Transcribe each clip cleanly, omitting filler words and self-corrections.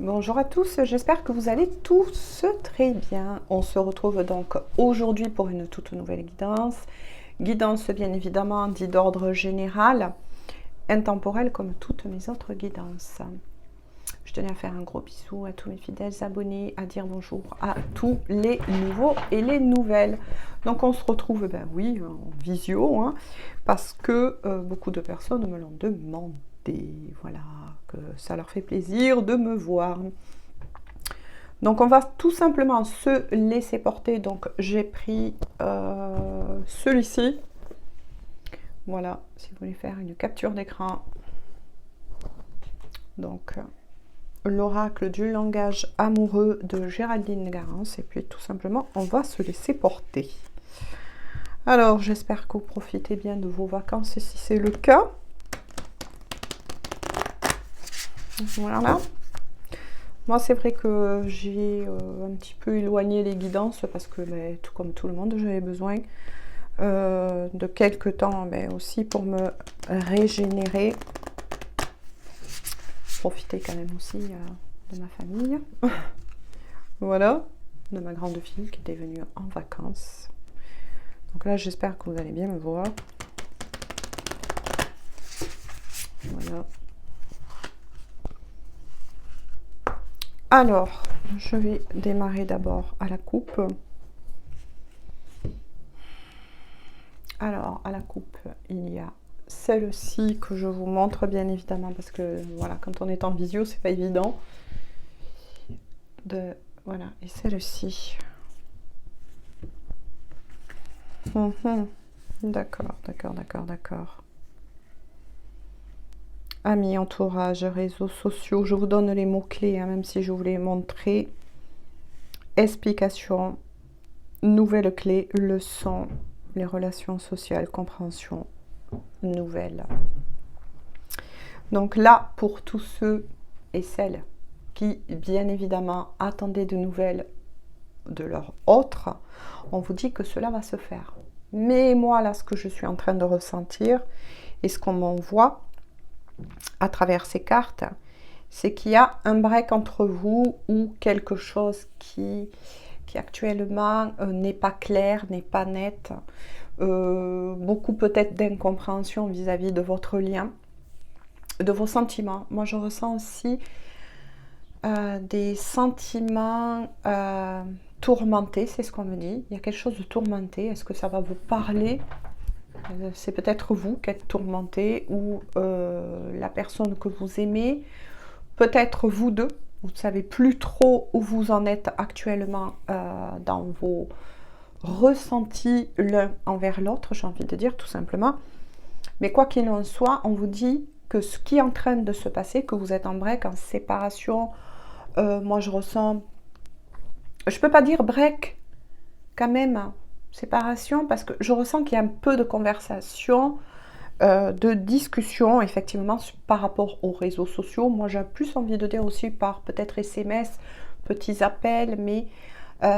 Bonjour à tous, j'espère que vous allez tous très bien. On se retrouve donc aujourd'hui pour une toute nouvelle guidance. Guidance bien évidemment dite d'ordre général, intemporelle comme toutes mes autres guidances. Je tenais à faire un gros bisou à tous mes fidèles abonnés, à dire bonjour à tous les nouveaux et les nouvelles. Donc on se retrouve, ben oui, en visio, hein, parce que beaucoup de personnes me l'ont demandé. Voilà, que ça leur fait plaisir de me voir. Donc on va tout simplement se laisser porter. Donc j'ai pris celui-ci. Voilà, si vous voulez faire une capture d'écran. Donc l'oracle du langage amoureux de Géraldine Garance. Et puis tout simplement, on va se laisser porter. Alors j'espère que vous profitez bien de vos vacances si c'est le cas. Voilà. Moi, c'est vrai que j'ai un petit peu éloigné les guidances parce que, tout comme tout le monde, j'avais besoin de quelques temps aussi pour me régénérer. Profiter quand même aussi de ma famille. Voilà, de ma grande fille qui était venue en vacances. Donc là, j'espère que vous allez bien me voir. Voilà. Alors, je vais démarrer d'abord à la coupe. Alors, à la coupe, il y a celle-ci que je vous montre bien évidemment parce que voilà, quand on est en visio, c'est pas évident. Voilà, et celle-ci. D'accord, d'accord. Amis, entourage, réseaux sociaux, je vous donne les mots-clés, hein, même si je vous les montrer. Explication, nouvelle clé, leçon, les relations sociales, compréhension, nouvelle. Donc là, pour tous ceux et celles qui, bien évidemment, attendaient de nouvelles de leur autre, on vous dit que cela va se faire. Mais moi, là, ce que je suis en train de ressentir et ce qu'on m'envoie à travers ces cartes, c'est qu'il y a un break entre vous ou quelque chose qui actuellement n'est pas clair, n'est pas net. Beaucoup peut-être d'incompréhension vis-à-vis de votre lien, de vos sentiments. Moi, je ressens aussi des sentiments tourmentés, c'est ce qu'on me dit. Il y a quelque chose de tourmenté. Est-ce que ça va vous parler? C'est peut-être vous qui êtes tourmenté ou la personne que vous aimez. Peut-être vous deux. Vous ne savez plus trop où vous en êtes actuellement dans vos ressentis l'un envers l'autre, j'ai envie de dire tout simplement. Mais quoi qu'il en soit, on vous dit que ce qui est en train de se passer, que vous êtes en break, en séparation, moi je ressens, je peux pas dire break quand même, séparation, parce que je ressens qu'il y a un peu de conversation, de discussion effectivement par rapport aux réseaux sociaux. Moi j'ai plus envie de dire aussi par peut-être SMS, petits appels, mais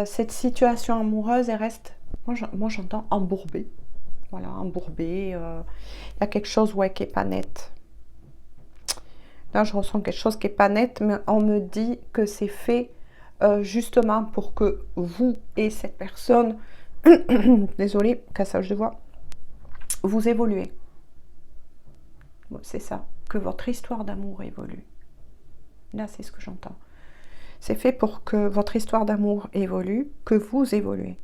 cette situation amoureuse elle reste, moi j'entends embourbée. Voilà, embourbée, il y a quelque chose qui est pas net. Là je ressens quelque chose qui est pas net, mais on me dit que c'est fait justement pour que vous et cette personne, désolée, cassage de voix, vous évoluez. C'est ça, que votre histoire d'amour évolue. Là, c'est ce que j'entends. C'est fait pour que votre histoire d'amour évolue, que vous évoluez.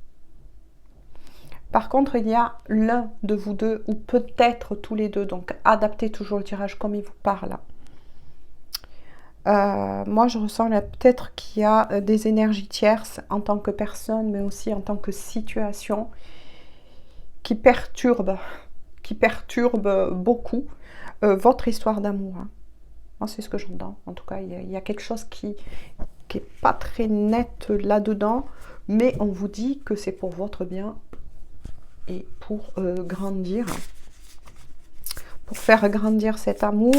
Par contre, il y a l'un de vous deux, ou peut-être tous les deux, donc adaptez toujours le tirage comme il vous parle. Moi, je ressens là peut-être qu'il y a des énergies tierces en tant que personne, mais aussi en tant que situation qui perturbent beaucoup votre histoire d'amour. Hein. Moi, c'est ce que j'entends. En tout cas, il y a quelque chose qui n'est pas très net là-dedans, mais on vous dit que c'est pour votre bien et pour grandir, pour faire grandir cet amour.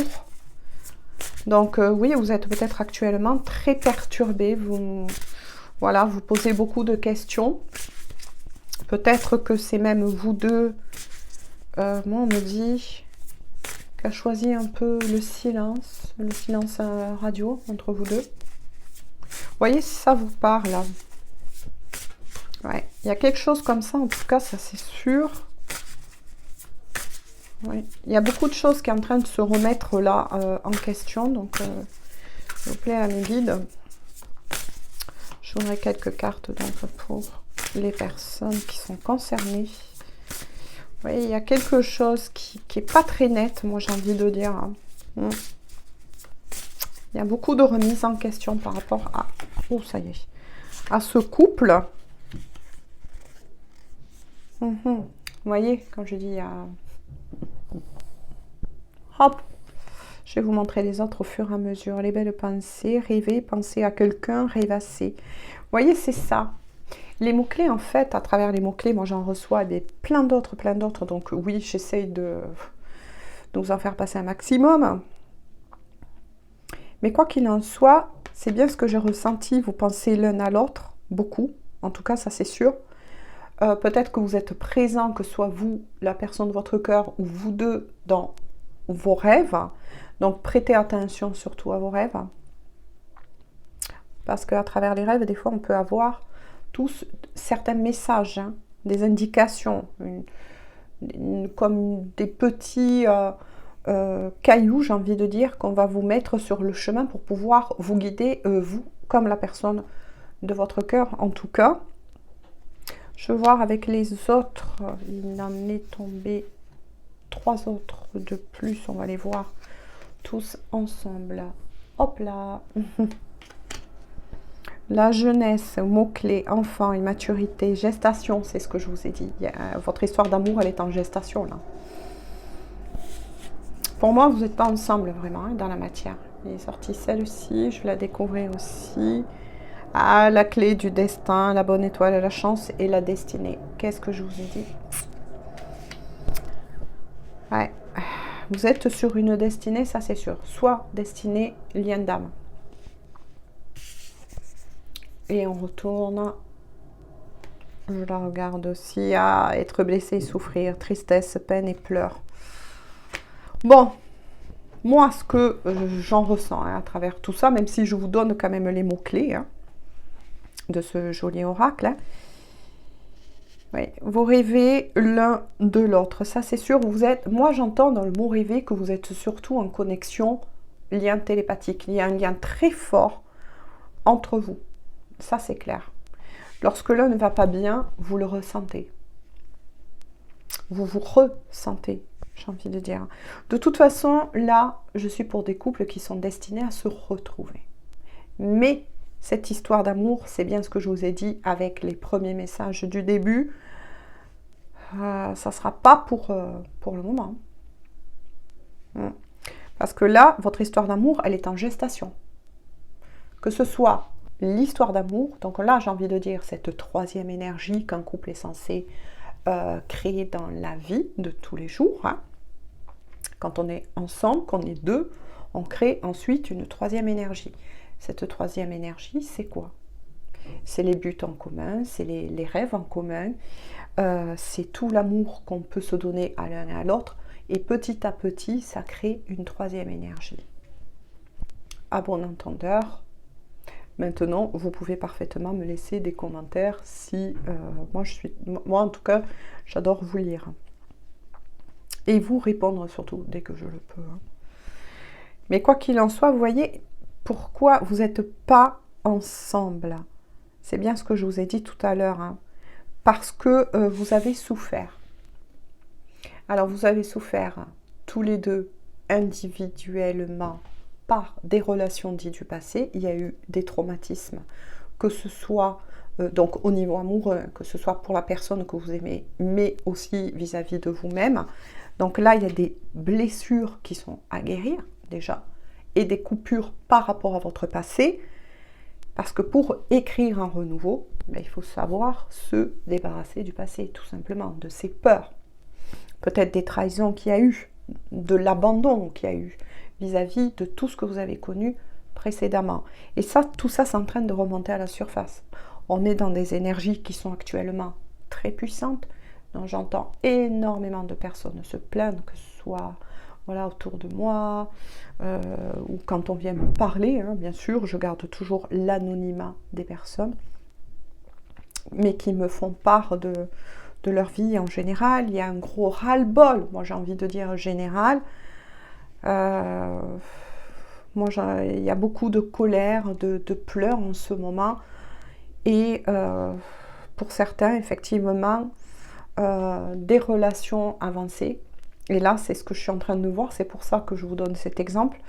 Donc oui, vous êtes peut-être actuellement très perturbé, vous posez beaucoup de questions. Peut-être que c'est même vous deux, moi on me dit qu'a choisi un peu le silence radio entre vous deux. voyez si ça vous parle. Ouais, il y a quelque chose comme ça, en tout cas, ça c'est sûr. Oui. Il y a beaucoup de choses qui sont en train de se remettre là en question. Donc, s'il vous plaît, à mes guides, je voudrais quelques cartes donc, pour les personnes qui sont concernées. Oui, il y a quelque chose qui n'est pas très net, moi j'ai envie de dire. Il y a beaucoup de remises en question par rapport à... Oh, ça y est. À ce couple. Vous voyez, quand je dis... Hop, je vais vous montrer les autres au fur et à mesure. Les belles pensées, rêver, penser à quelqu'un, rêvasser. Vous voyez, c'est ça. Les mots-clés, en fait, à travers les mots-clés, moi j'en reçois plein d'autres. Donc oui, j'essaye de vous en faire passer un maximum. Mais quoi qu'il en soit, c'est bien ce que j'ai ressenti. Vous pensez l'un à l'autre, beaucoup. En tout cas, ça c'est sûr. Peut-être que vous êtes présent, que ce soit vous, la personne de votre cœur, ou vous deux dans vos rêves. Donc prêtez attention surtout à vos rêves. Parce qu'à travers les rêves, des fois, on peut avoir tous certains messages, hein, des indications, comme des petits cailloux, j'ai envie de dire, qu'on va vous mettre sur le chemin pour pouvoir vous guider, vous, comme la personne de votre cœur, en tout cas. Je veux voir avec les autres, il en est tombé 3 autres de plus, on va les voir tous ensemble. Hop là. La jeunesse, mots-clés, enfant, immaturité, gestation, c'est ce que je vous ai dit. Votre histoire d'amour, elle est en gestation, là. Pour moi, vous n'êtes pas ensemble, vraiment, hein, dans la matière. Il est sorti celle-ci, je vais la découvrir aussi. Ah, la clé du destin, la bonne étoile, la chance et la destinée. Qu'est-ce que je vous ai dit? Ouais. Vous êtes sur une destinée, ça c'est sûr. Soit destinée, lien d'âme. Et on retourne. Je la regarde aussi. À être blessé, souffrir, tristesse, peine et pleurs. Bon, moi, ce que j'en ressens hein, à travers tout ça, même si je vous donne quand même les mots-clés hein, de ce joli oracle. Hein. Oui, vous rêvez l'un de l'autre. Ça, c'est sûr. Vous êtes. Moi, j'entends dans le mot rêver que vous êtes surtout en connexion, lien télépathique. Il y a un lien très fort entre vous. Ça, c'est clair. Lorsque l'un ne va pas bien, vous le ressentez. Vous vous ressentez, j'ai envie de dire. De toute façon, là, je suis pour des couples qui sont destinés à se retrouver. Mais cette histoire d'amour, c'est bien ce que je vous ai dit avec les premiers messages du début. Ça ne sera pas pour le moment. Parce que là, votre histoire d'amour, elle est en gestation. Que ce soit l'histoire d'amour, donc là j'ai envie de dire cette troisième énergie qu'un couple est censé créer dans la vie de tous les jours. Hein. Quand on est ensemble, qu'on est deux, on crée ensuite une troisième énergie. Cette troisième énergie, c'est quoi? C'est les buts en commun, c'est les rêves en commun, c'est tout l'amour qu'on peut se donner à l'un et à l'autre. Et petit à petit, ça crée une troisième énergie. À bon entendeur, maintenant, vous pouvez parfaitement me laisser des commentaires si... moi, en tout cas, j'adore vous lire. Et vous répondre surtout, dès que je le peux. Hein. Mais quoi qu'il en soit, vous voyez, pourquoi vous n'êtes pas ensemble? C'est bien ce que je vous ai dit tout à l'heure. Hein. Parce que vous avez souffert. Alors, vous avez souffert tous les deux individuellement par des relations dites du passé. Il y a eu des traumatismes, que ce soit donc au niveau amoureux, que ce soit pour la personne que vous aimez, mais aussi vis-à-vis de vous-même. Donc là, il y a des blessures qui sont à guérir déjà, et des coupures par rapport à votre passé, parce que pour écrire un renouveau, il faut savoir se débarrasser du passé, tout simplement, de ses peurs. Peut-être des trahisons qu'il y a eu, de l'abandon qu'il y a eu, vis-à-vis de tout ce que vous avez connu précédemment. Et ça, tout ça, c'est en train de remonter à la surface. On est dans des énergies qui sont actuellement très puissantes, dont j'entends énormément de personnes se plaindre, que ce soit voilà, autour de moi, ou quand on vient me parler, hein, bien sûr, je garde toujours l'anonymat des personnes, mais qui me font part de leur vie en général. Il y a un gros ras-le-bol, moi j'ai envie de dire général. Moi, il y a beaucoup de colère, de pleurs en ce moment. Et pour certains, effectivement, des relations avancées. Et là, c'est ce que je suis en train de voir. C'est pour ça que je vous donne cet exemple.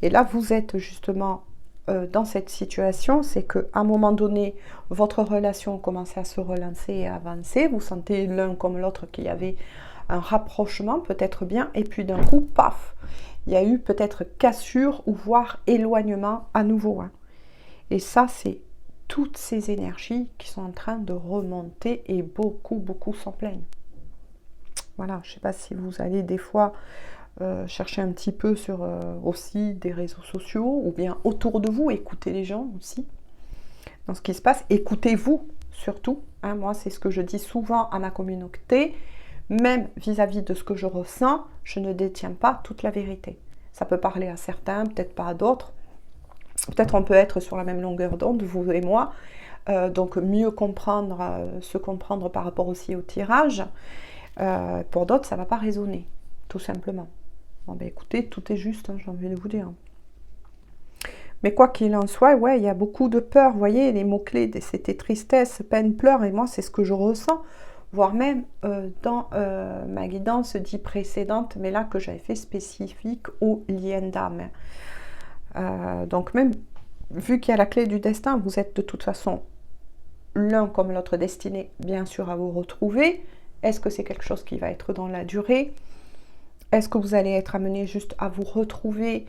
Et là, vous êtes justement dans cette situation. C'est qu'à un moment donné, votre relation commence à se relancer et à avancer. Vous sentez l'un comme l'autre qu'il y avait un rapprochement, peut-être bien. Et puis d'un coup, paf, il y a eu peut-être cassure ou voire éloignement à nouveau. Hein. Et ça, c'est toutes ces énergies qui sont en train de remonter et beaucoup s'en plaignent. Voilà, je ne sais pas si vous allez des fois chercher un petit peu sur aussi des réseaux sociaux ou bien autour de vous, écoutez les gens aussi dans ce qui se passe. Écoutez-vous surtout. Hein, moi, c'est ce que je dis souvent à ma communauté. Même vis-à-vis de ce que je ressens, je ne détiens pas toute la vérité. Ça peut parler à certains, peut-être pas à d'autres. Peut-être on peut être sur la même longueur d'onde, vous et moi. Donc mieux comprendre, se comprendre par rapport aussi au tirage. Pour d'autres, ça ne va pas résonner, tout simplement. Bon, ben écoutez, tout est juste, hein, j'ai envie de vous dire. Mais quoi qu'il en soit, ouais, il y a beaucoup de peur. Vous voyez, les mots-clés, c'était tristesse, peine, pleurs. Et moi, c'est ce que je ressens. Voire même dans ma guidance dite précédente, mais là que j'avais fait spécifique aux liens d'âme. Donc même, vu qu'il y a la clé du destin, vous êtes de toute façon l'un comme l'autre destiné, bien sûr, à vous retrouver. Est-ce que c'est quelque chose qui va être dans la durée? Est-ce que vous allez être amené juste à vous retrouver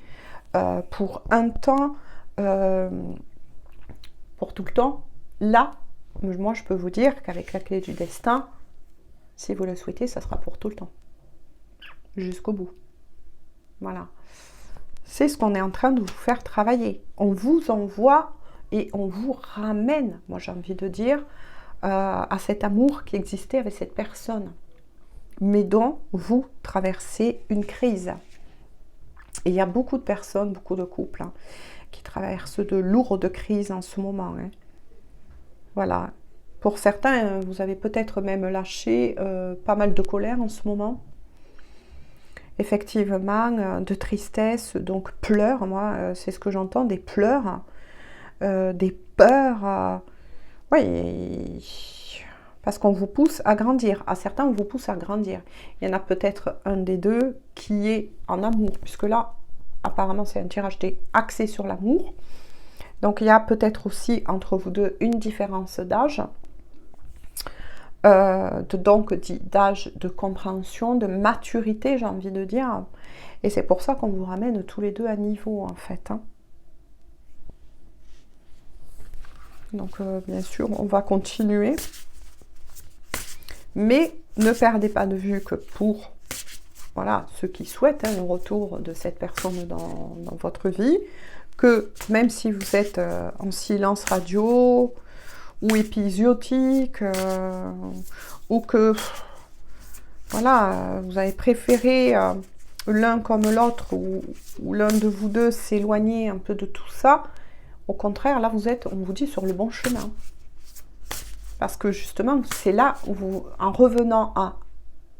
pour un temps, pour tout le temps? Là, moi, je peux vous dire qu'avec la clé du destin, si vous le souhaitez, ça sera pour tout le temps. Jusqu'au bout. Voilà. C'est ce qu'on est en train de vous faire travailler. On vous envoie et on vous ramène, moi j'ai envie de dire, à cet amour qui existait avec cette personne, mais dont vous traversez une crise. Et il y a beaucoup de personnes, beaucoup de couples hein, qui traversent de lourdes crises en ce moment. Hein. Voilà. Pour certains, vous avez peut-être même lâché pas mal de colère en ce moment. Effectivement, de tristesse, donc pleurs, moi, c'est ce que j'entends, des pleurs, des peurs. Oui, parce qu'on vous pousse à grandir. À certains, on vous pousse à grandir. Il y en a peut-être un des deux qui est en amour, puisque là, apparemment, c'est un tirage axé sur l'amour. Donc, il y a peut-être aussi entre vous deux une différence d'âge. Donc d'âge, de compréhension, de maturité, j'ai envie de dire. Et c'est pour ça qu'on vous ramène tous les deux à niveau, en fait. Hein. Donc, bien sûr, on va continuer. Mais ne perdez pas de vue que pour voilà, ceux qui souhaitent hein, le retour de cette personne dans votre vie, que même si vous êtes en silence radio ou épisodique, ou que voilà, vous avez préféré l'un comme l'autre, ou l'un de vous deux s'éloigner un peu de tout ça, au contraire, là vous êtes, on vous dit, sur le bon chemin. Parce que justement, c'est là où vous, en revenant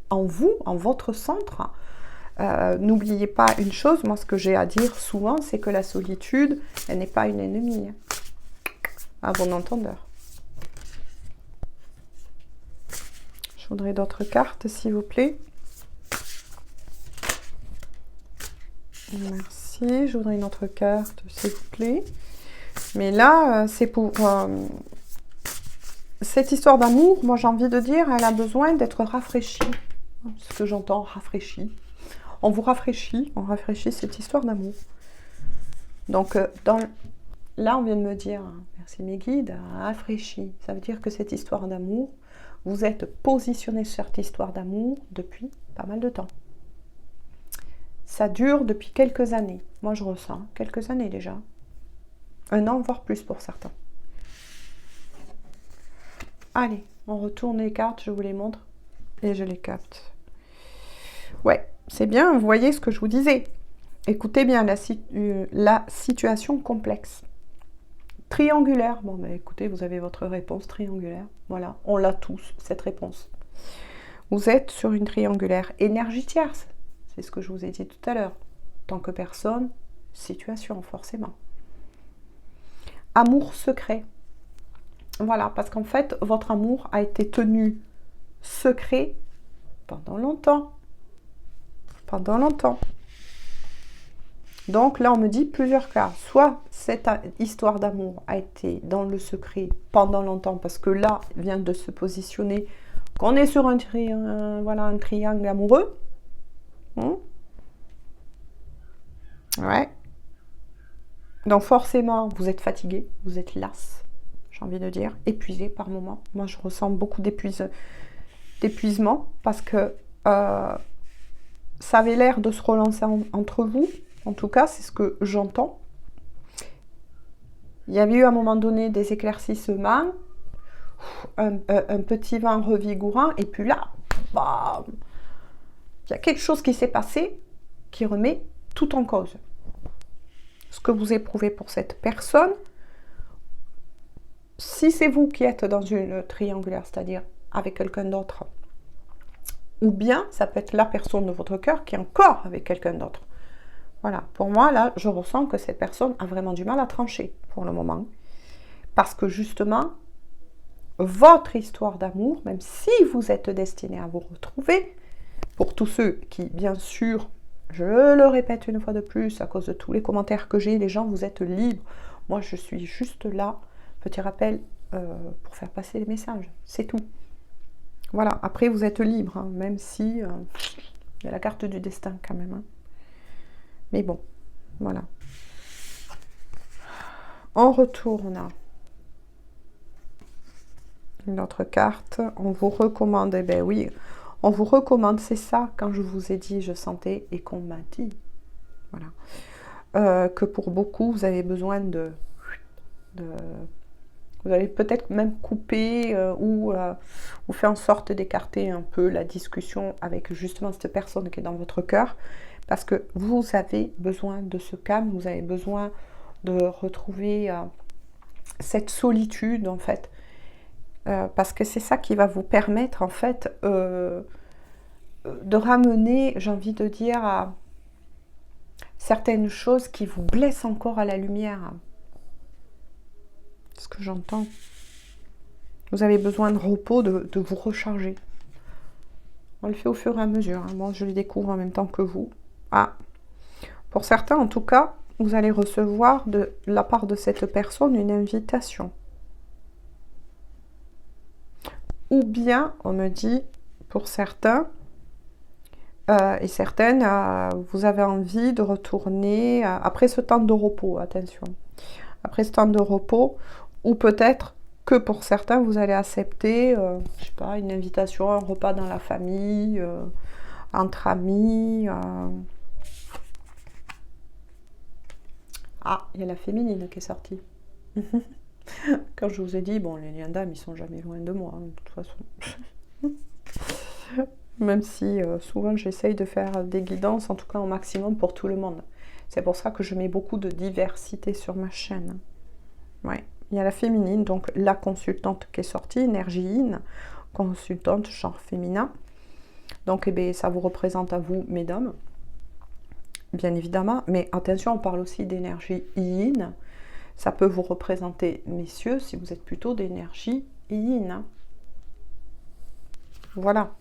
en vous, en votre centre, n'oubliez pas une chose, moi ce que j'ai à dire souvent, c'est que la solitude, elle n'est pas une ennemie, à bon entendeur. Je voudrais d'autres cartes, s'il vous plaît. Merci, je voudrais une autre carte, s'il vous plaît. Mais là, c'est pour... cette histoire d'amour, moi j'ai envie de dire, elle a besoin d'être rafraîchie. Ce que j'entends, rafraîchie. On vous rafraîchit, on rafraîchit cette histoire d'amour. Donc, là, on vient de me dire, merci mes guides, rafraîchi. Ça veut dire que cette histoire d'amour, vous êtes positionné sur cette histoire d'amour depuis pas mal de temps. Ça dure depuis quelques années. Moi, je ressens quelques années déjà. Un an, voire plus pour certains. Allez, on retourne les cartes, je vous les montre et je les capte. Ouais, C'est bien, vous voyez ce que je vous disais. Écoutez bien la situation complexe. Triangulaire. Bon, ben écoutez, vous avez votre réponse triangulaire. Voilà, on l'a tous, cette réponse. Vous êtes sur une triangulaire. Énergie tierce, c'est ce que je vous ai dit tout à l'heure. Tant que personne, situation, forcément. Amour secret. Voilà, parce qu'en fait, votre amour a été tenu secret pendant longtemps. Pendant longtemps. Donc là, on me dit plusieurs cas. Soit cette histoire d'amour a été dans le secret pendant longtemps, parce que là, il vient de se positionner qu'on est sur un triangle amoureux. Ouais. Donc forcément, vous êtes fatigué, vous êtes lasse, j'ai envie de dire, épuisé par moment. Moi, je ressens beaucoup d'épuisement parce que ça avait l'air de se relancer entre vous. En tout cas, c'est ce que j'entends. Il y avait eu à un moment donné des éclaircissements, un petit vent revigorant, et puis là, bam, il y a quelque chose qui s'est passé qui remet tout en cause. Ce que vous éprouvez pour cette personne, si c'est vous qui êtes dans une triangulaire, c'est-à-dire avec quelqu'un d'autre, ou bien ça peut être la personne de votre cœur qui est encore avec quelqu'un d'autre. Voilà, pour moi, là, je ressens que cette personne a vraiment du mal à trancher pour le moment. Parce que justement, votre histoire d'amour, même si vous êtes destiné à vous retrouver, pour tous ceux qui, bien sûr, je le répète une fois de plus, à cause de tous les commentaires que j'ai, les gens, vous êtes libres. Moi, je suis juste là, petit rappel, pour faire passer les messages. C'est tout. Voilà, après, vous êtes libre, hein, même si il y a la carte du destin quand même. Hein. Mais bon, voilà. On retourne. Une autre carte. On vous recommande, eh bien oui, on vous recommande, c'est ça, quand je vous ai dit, je sentais, et qu'on m'a dit, voilà, que pour beaucoup, vous avez besoin vous allez peut-être même couper ou faire en sorte d'écarter un peu la discussion avec justement cette personne qui est dans votre cœur, parce que vous avez besoin de ce calme, vous avez besoin de retrouver cette solitude en fait, parce que c'est ça qui va vous permettre en fait de ramener, j'ai envie de dire, à certaines choses qui vous blessent encore à la lumière. Ce que j'entends. Vous avez besoin de repos, de vous recharger. On le fait au fur et à mesure. Hein. Moi, je le découvre en même temps que vous. Ah, pour certains, en tout cas, vous allez recevoir de la part de cette personne une invitation. Ou bien, on me dit, pour certains et certaines, vous avez envie de retourner après ce temps de repos, attention. Après ce temps de repos, ou peut-être que pour certains, vous allez accepter, je sais pas, une invitation, un repas dans la famille, entre amis. Ah, il y a la féminine qui est sortie. Quand je vous ai dit, bon, les liens d'âme, ils sont jamais loin de moi, hein, de toute façon. Même si souvent j'essaye de faire des guidances, en tout cas au maximum pour tout le monde. C'est pour ça que je mets beaucoup de diversité sur ma chaîne. Ouais. Il y a la féminine, donc la consultante qui est sortie, énergie yin, consultante genre féminin. Donc eh bien, ça vous représente à vous, mesdames, bien évidemment. Mais attention, on parle aussi d'énergie yin. Ça peut vous représenter, messieurs, si vous êtes plutôt d'énergie yin. Voilà.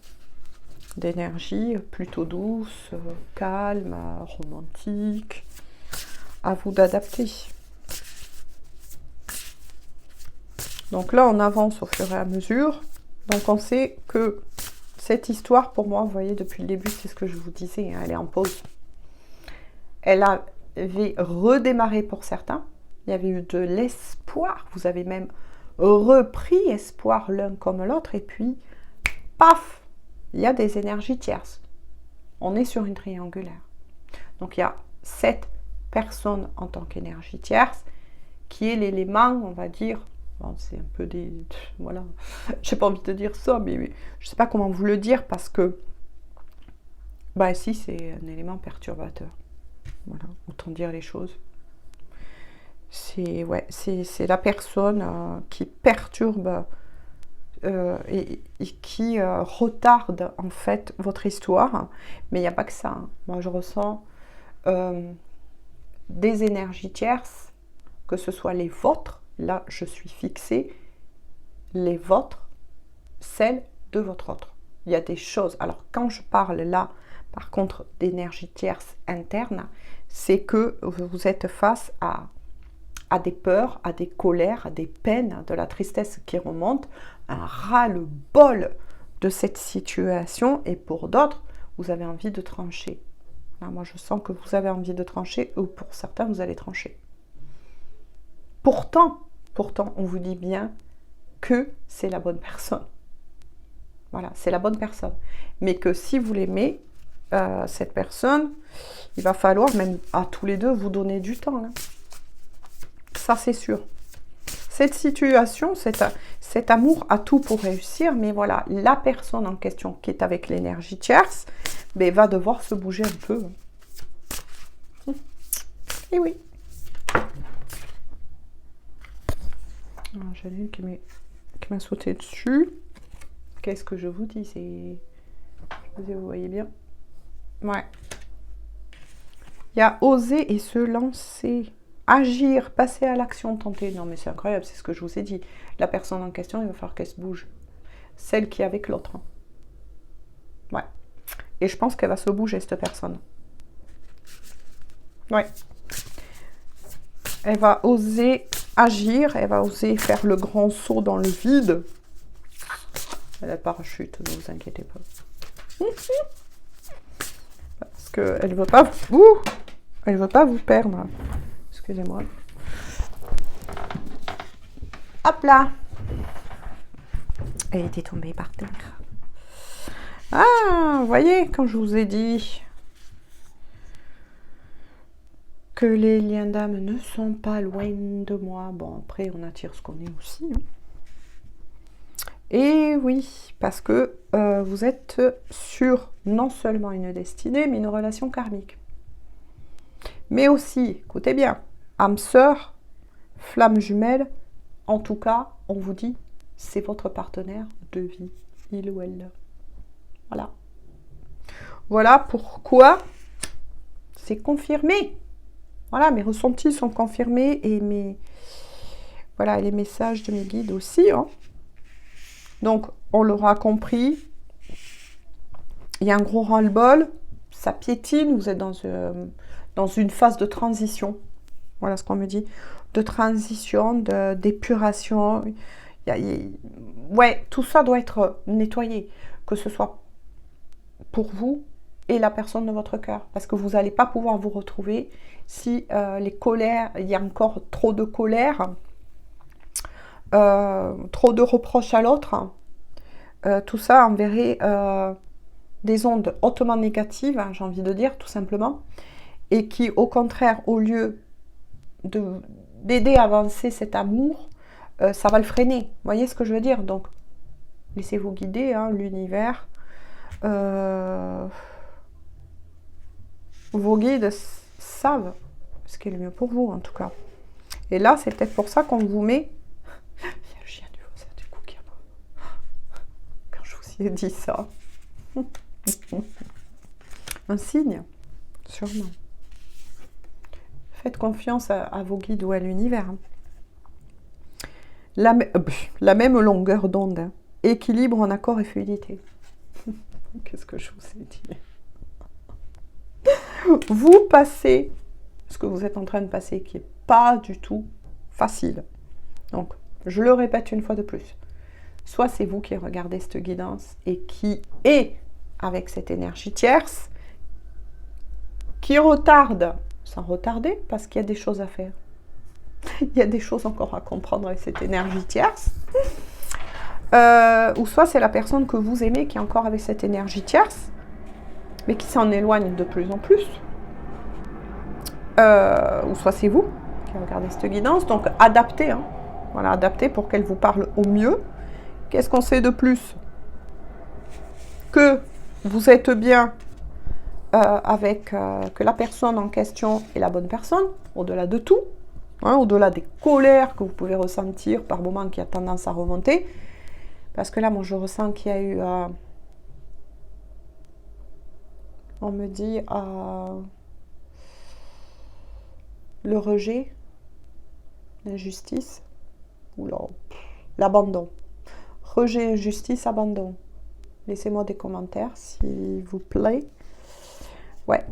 D'énergie plutôt douce, calme, romantique. À vous d'adapter. Donc là, on avance au fur et à mesure. Donc on sait que cette histoire, pour moi, vous voyez, depuis le début, c'est ce que je vous disais, hein, elle est en pause. Elle avait redémarré pour certains. Il y avait eu de l'espoir. Vous avez même repris espoir l'un comme l'autre. Et puis, paf, il y a des énergies tierces. On est sur une triangulaire. Donc il y a cette personne en tant qu'énergie tierce qui est l'élément, on va dire, bon, c'est un peu des... Voilà, j'ai pas envie de dire ça, mais je sais pas comment vous le dire, parce que Bah si, c'est un élément perturbateur. Voilà, autant dire les choses. C'est la personne qui perturbe et qui retarde en fait votre histoire. Mais il n'y a pas que ça. Hein. Moi, je ressens des énergies tierces, que ce soit les vôtres, là je suis fixée, les vôtres, celles de votre autre. Il y a des choses. Alors quand je parle là, par contre, d'énergie tierce interne, c'est que vous êtes face à des peurs, à des colères, à des peines, de la tristesse qui remonte, un ras-le-bol de cette situation, et pour d'autres, vous avez envie de trancher. Là, moi, je sens que vous avez envie de trancher, ou pour certains, vous allez trancher. Pourtant, on vous dit bien que c'est la bonne personne. Voilà, c'est la bonne personne. Mais que si vous l'aimez, cette personne, il va falloir même à tous les deux vous donner du temps. Hein. Ça, c'est sûr. Cette situation, cet amour a tout pour réussir, mais voilà, la personne en question qui est avec l'énergie tierce, ben, va devoir se bouger un peu. Et oui. J'en ai une qui m'a sauté dessus. Qu'est-ce que je vous dis? Je sais pas si vous voyez bien. Ouais. Il y a oser et se lancer. Agir, passer à l'action, tenter. Non mais c'est incroyable, c'est ce que je vous ai dit. La personne en question, il va falloir qu'elle se bouge. Celle qui est avec l'autre. Ouais. Et je pense qu'elle va se bouger, cette personne. Ouais. Elle va oser agir, elle va oser faire le grand saut dans le vide. Elle a le parachute, ne vous inquiétez pas. Parce qu'elle ne veut pas elle veut pas vous perdre. Excusez-moi. Hop là. Elle était tombée par terre. Ah, vous voyez, quand je vous ai dit que les liens d'âme ne sont pas loin de moi. Bon, après, on attire ce qu'on est aussi. Hein. Et oui, parce que vous êtes sur non seulement une destinée, mais une relation karmique. Mais aussi, écoutez bien, âme sœur, flamme jumelle, en tout cas, on vous dit, c'est votre partenaire de vie, il ou elle. Voilà. Voilà pourquoi c'est confirmé. Voilà, mes ressentis sont confirmés et voilà, les messages de mes guides aussi. Hein. Donc, on l'aura compris. Il y a un gros ras-le-bol. Ça piétine. Vous êtes dans une phase de transition. Voilà ce qu'on me dit. De transition, d'épuration. Ouais, tout ça doit être nettoyé. Que ce soit pour vous et la personne de votre cœur. Parce que vous n'allez pas pouvoir vous retrouver si les colères, il y a encore trop de colère, trop de reproches à l'autre. Tout ça enverrait des ondes hautement négatives, hein, j'ai envie de dire, tout simplement. Et qui, au contraire, au lieu d'aider à avancer cet amour, ça va le freiner. Vous voyez ce que je veux dire? Donc, laissez-vous guider, hein, l'univers. Vos guides savent ce qui est le mieux pour vous, en tout cas. Et là, c'est peut-être pour ça qu'on vous met... Il y a le chien du voisin, du coup, qui a... Quand je vous ai dit ça. Un signe, sûrement. Faites confiance à vos guides ou à l'univers. La même longueur d'onde. Hein. Équilibre en accord et fluidité. Qu'est-ce que je vous ai dit? Vous passez ce que vous êtes en train de passer, qui n'est pas du tout facile. Donc, je le répète une fois de plus. Soit c'est vous qui regardez cette guidance et qui est avec cette énergie tierce, qui retarde, sans retarder, parce qu'il y a des choses à faire. Il y a des choses encore à comprendre avec cette énergie tierce. Ou soit c'est la personne que vous aimez qui est encore avec cette énergie tierce, mais qui s'en éloigne de plus en plus. Ou soit c'est vous qui regardez cette guidance. Donc adaptez, hein. Voilà, adaptez pour qu'elle vous parle au mieux. Qu'est-ce qu'on sait de plus? Que vous êtes bien avec que la personne en question est la bonne personne, au-delà de tout, hein, au-delà des colères que vous pouvez ressentir par moments qui a tendance à remonter. Parce que là, moi, je ressens qu'il y a eu... on me dit... le rejet, l'injustice, ou l'abandon. Rejet, injustice, abandon. Laissez-moi des commentaires, s'il vous plaît. Ouais.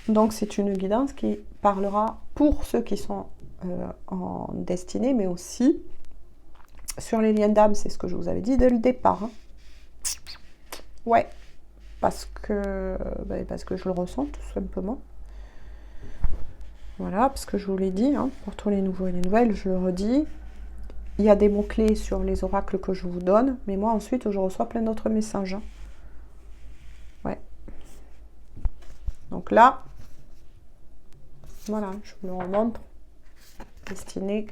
Donc, c'est une guidance qui parlera pour ceux qui sont en destinée, mais aussi sur les liens d'âme. C'est ce que je vous avais dit dès le départ. Hein. Ouais. Parce que je le ressens, tout simplement. Voilà, parce que je vous l'ai dit, hein, pour tous les nouveaux et les nouvelles, je le redis. Il y a des mots-clés sur les oracles que je vous donne, mais moi, ensuite, je reçois plein d'autres messages. Hein. Ouais. Donc là, voilà, je vous le remontre. Destinée,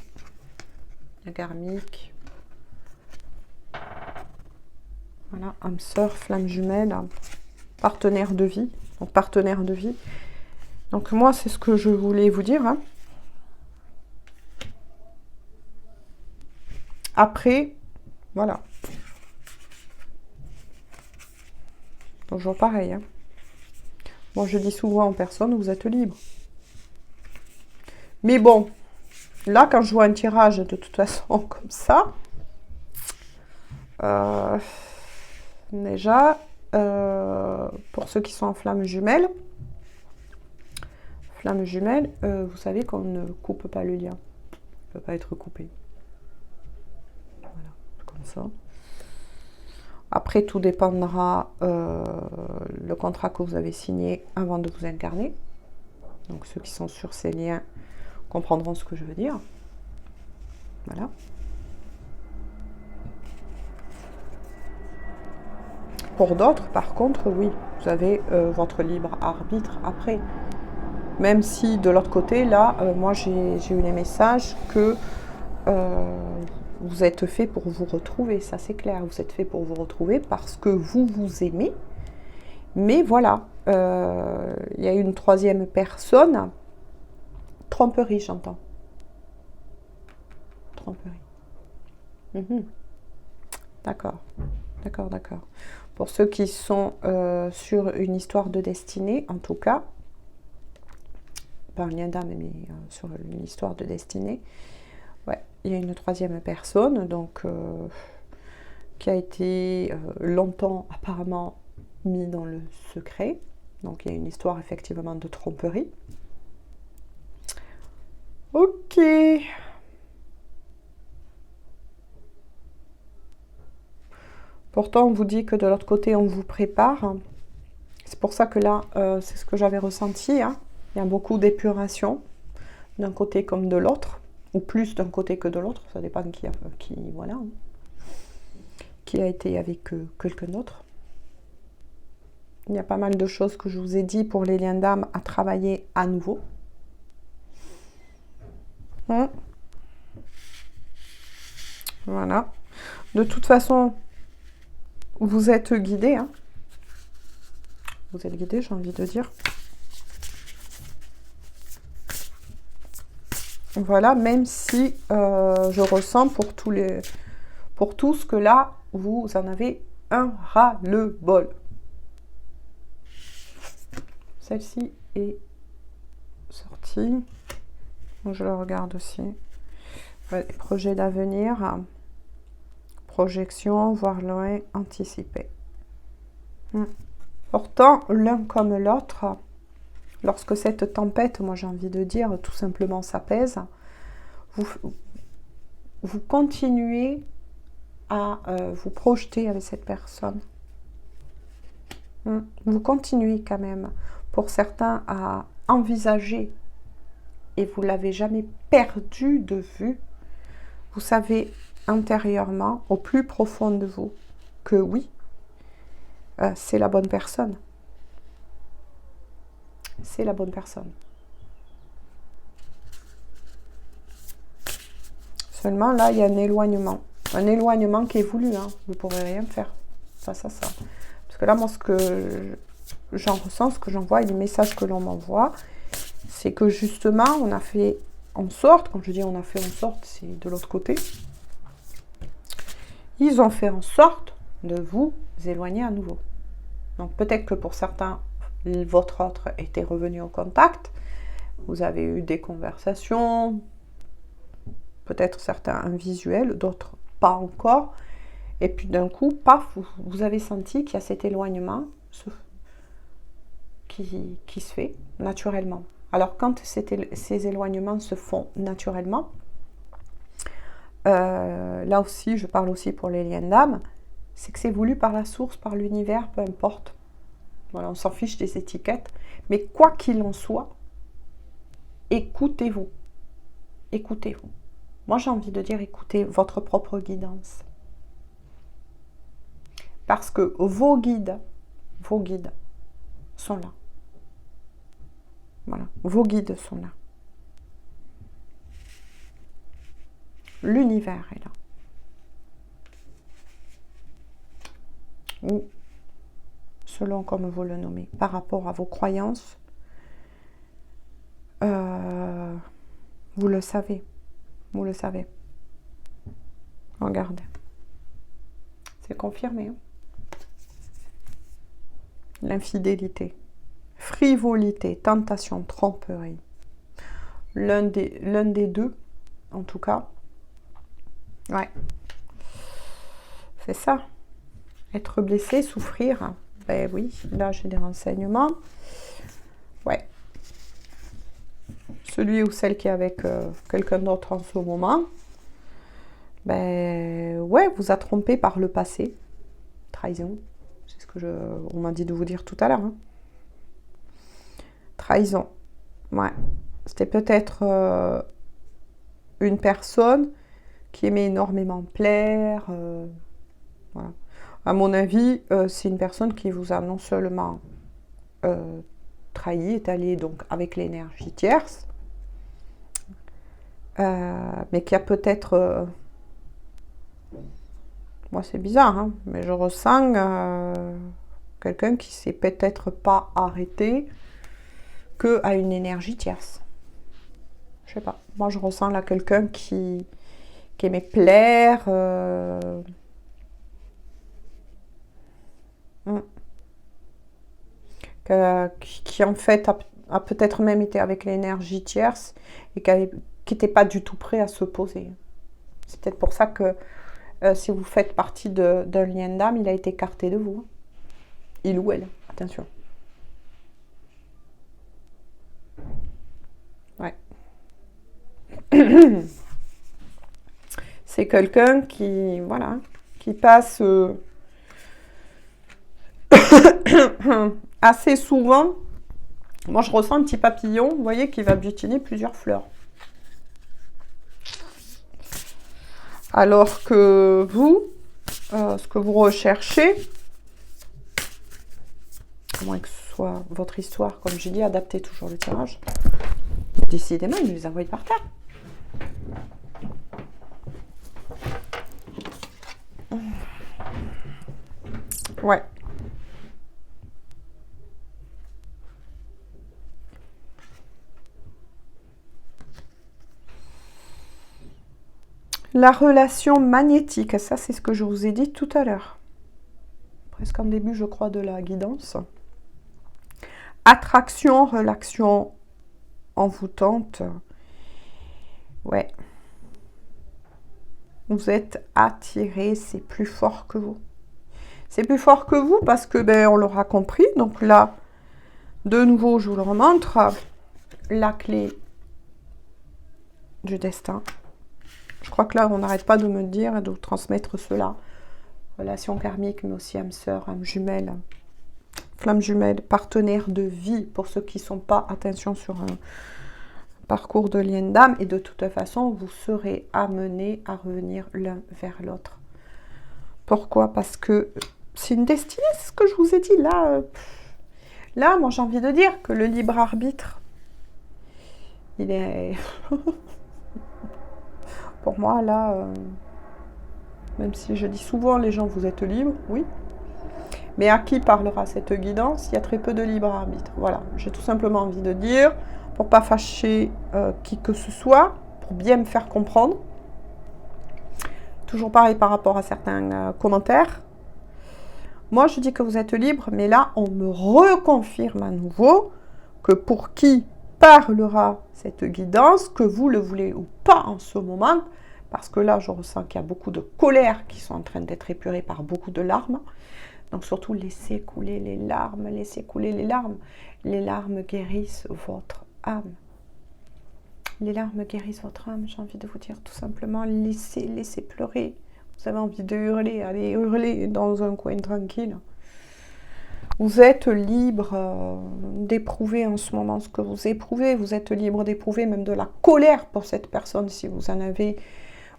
karmique. Voilà, âme sœur, flamme jumelle, partenaire de vie. Donc, partenaire de vie. Donc, moi, c'est ce que je voulais vous dire. Hein. Après, voilà. Toujours pareil. Hein. Moi, je dis souvent en personne, vous êtes libre. Mais bon, là, quand je vois un tirage de toute façon comme ça, déjà, pour ceux qui sont en flamme jumelle, vous savez qu'on ne coupe pas le lien. Il ne peut pas être coupé. Voilà, comme ça. Après, tout dépendra le contrat que vous avez signé avant de vous incarner. Donc, ceux qui sont sur ces liens comprendront ce que je veux dire. Voilà. Pour d'autres, par contre, oui, vous avez votre libre arbitre après. Même si, de l'autre côté, là, moi, j'ai eu les messages que vous êtes fait pour vous retrouver, ça c'est clair. Vous êtes fait pour vous retrouver parce que vous vous aimez. Mais voilà, il y a une troisième personne. Tromperie, j'entends. Tromperie. D'accord. D'accord, d'accord. Pour ceux qui sont sur une histoire de destinée, en tout cas, pas un lien d'âme, mais sur une histoire de destinée, ouais, il y a une troisième personne, donc qui a été longtemps apparemment mis dans le secret. Donc il y a une histoire effectivement de tromperie. Ok. Pourtant, on vous dit que de l'autre côté, on vous prépare. C'est pour ça que là, c'est ce que j'avais ressenti. Hein. Il y a beaucoup d'épuration, d'un côté comme de l'autre, ou plus d'un côté que de l'autre. Ça dépend voilà, hein, qui a été avec quelqu'un d'autre. Il y a pas mal de choses que je vous ai dit pour les liens d'âme à travailler à nouveau. Voilà. De toute façon, vous êtes guidé. Hein. Vous êtes guidé, j'ai envie de dire. Voilà, même si je ressens pour tout ce que là, vous en avez un ras-le-bol. Celle-ci est sortie. Je le regarde aussi. Ouais, projet d'avenir, projection, voir loin, anticiper. Pourtant, l'un comme l'autre, lorsque cette tempête, moi j'ai envie de dire, tout simplement s'apaise, vous continuez à vous projeter avec cette personne. Vous continuez quand même, pour certains, à envisager, et vous ne l'avez jamais perdu de vue. Vous savez intérieurement, au plus profond de vous, que oui, c'est la bonne personne. C'est la bonne personne. Seulement, là, il y a un éloignement. Un éloignement qui est voulu. Hein. Vous ne pourrez rien faire face à ça. Parce que là, moi, ce que j'en ressens, ce que j'en vois et les messages que l'on m'envoie, c'est que justement, on a fait en sorte, quand je dis on a fait en sorte, c'est de l'autre côté, ils ont fait en sorte de vous éloigner à nouveau. Donc peut-être que pour certains, votre autre était revenu au contact, vous avez eu des conversations, peut-être certains un visuel, d'autres pas encore, et puis d'un coup, paf, vous avez senti qu'il y a cet éloignement qui se fait naturellement. Alors quand ces éloignements se font naturellement, là aussi, je parle aussi pour les liens d'âme, c'est que c'est voulu par la source, par l'univers, peu importe. Voilà, on s'en fiche des étiquettes. Mais quoi qu'il en soit, écoutez-vous. Écoutez-vous. Moi, j'ai envie de dire, écoutez votre propre guidance. Parce que vos guides sont là. Voilà, vos guides sont là. L'univers est là. Ou, selon comme vous le nommez, par rapport à vos croyances, vous le savez. Vous le savez. Regardez. C'est confirmé. Hein. L'infidélité, frivolité, tentation, tromperie. L'un des deux, en tout cas. Ouais. C'est ça. Être blessé, souffrir. Ben oui, là j'ai des renseignements. Ouais. Celui ou celle qui est avec quelqu'un d'autre en ce moment, ben ouais, vous a trompé par le passé. Trahison. C'est ce que on m'a dit de vous dire tout à l'heure. Hein. Trahison. Ouais. C'était peut-être une personne qui aimait énormément plaire. Voilà. À mon avis, c'est une personne qui vous a non seulement trahi, est allée donc avec l'énergie tierce, mais qui a peut-être... moi, c'est bizarre, hein, mais je ressens quelqu'un qui s'est peut-être pas arrêté que à une énergie tierce. Je sais pas. Moi, je ressens là quelqu'un qui aimait plaire. Qui en fait a peut-être même été avec l'énergie tierce et qui n'était pas du tout prêt à se poser. C'est peut-être pour ça que si vous faites partie d'un lien d'âme, il a été écarté de vous. Il ou elle, attention. Ouais. C'est quelqu'un qui, voilà, qui passe assez souvent. Moi, je ressens un petit papillon, vous voyez, qui va butiner plusieurs fleurs. Alors que vous, ce que vous recherchez, à moins que ce soit votre histoire, comme j'ai dit, adaptez toujours le tirage. Décidément, il les envoie par terre. Ouais. La relation magnétique, ça c'est ce que je vous ai dit tout à l'heure. Presque en début, je crois, de la guidance. Attraction, relation envoûtante. Ouais. Vous êtes attiré, c'est plus fort que vous. C'est plus fort que vous parce que, ben, on l'aura compris. Donc là, de nouveau, je vous le remontre. La clé du destin. Je crois que là, on n'arrête pas de me dire et de vous transmettre cela. Relation karmique, mais aussi âme sœur, âme jumelle, flamme jumelle, partenaire de vie pour ceux qui ne sont pas, attention, sur un parcours de lien d'âme. Et de toute façon, vous serez amenés à revenir l'un vers l'autre. Pourquoi? Parce que c'est une destinée, c'est ce que je vous ai dit. Là, moi, j'ai envie de dire que le libre arbitre, il est... Pour moi, là, même si je dis souvent, les gens, vous êtes libres, oui. Mais à qui parlera cette guidance? Il y a très peu de libre arbitre. Voilà, j'ai tout simplement envie de dire, pour pas fâcher qui que ce soit, pour bien me faire comprendre. Toujours pareil par rapport à certains commentaires. Moi, je dis que vous êtes libre, mais là, on me reconfirme à nouveau que pour qui parlera cette guidance, que vous le voulez ou pas en ce moment, parce que là, je ressens qu'il y a beaucoup de colère qui sont en train d'être épurées par beaucoup de larmes. Donc surtout, laissez couler les larmes, laissez couler les larmes. Les larmes guérissent votre âme. Les larmes guérissent votre âme, j'ai envie de vous dire tout simplement, laissez pleurer. Vous avez envie de hurler, allez hurler dans un coin tranquille. Vous êtes libre d'éprouver en ce moment ce que vous éprouvez. Vous êtes libre d'éprouver même de la colère pour cette personne si vous en avez.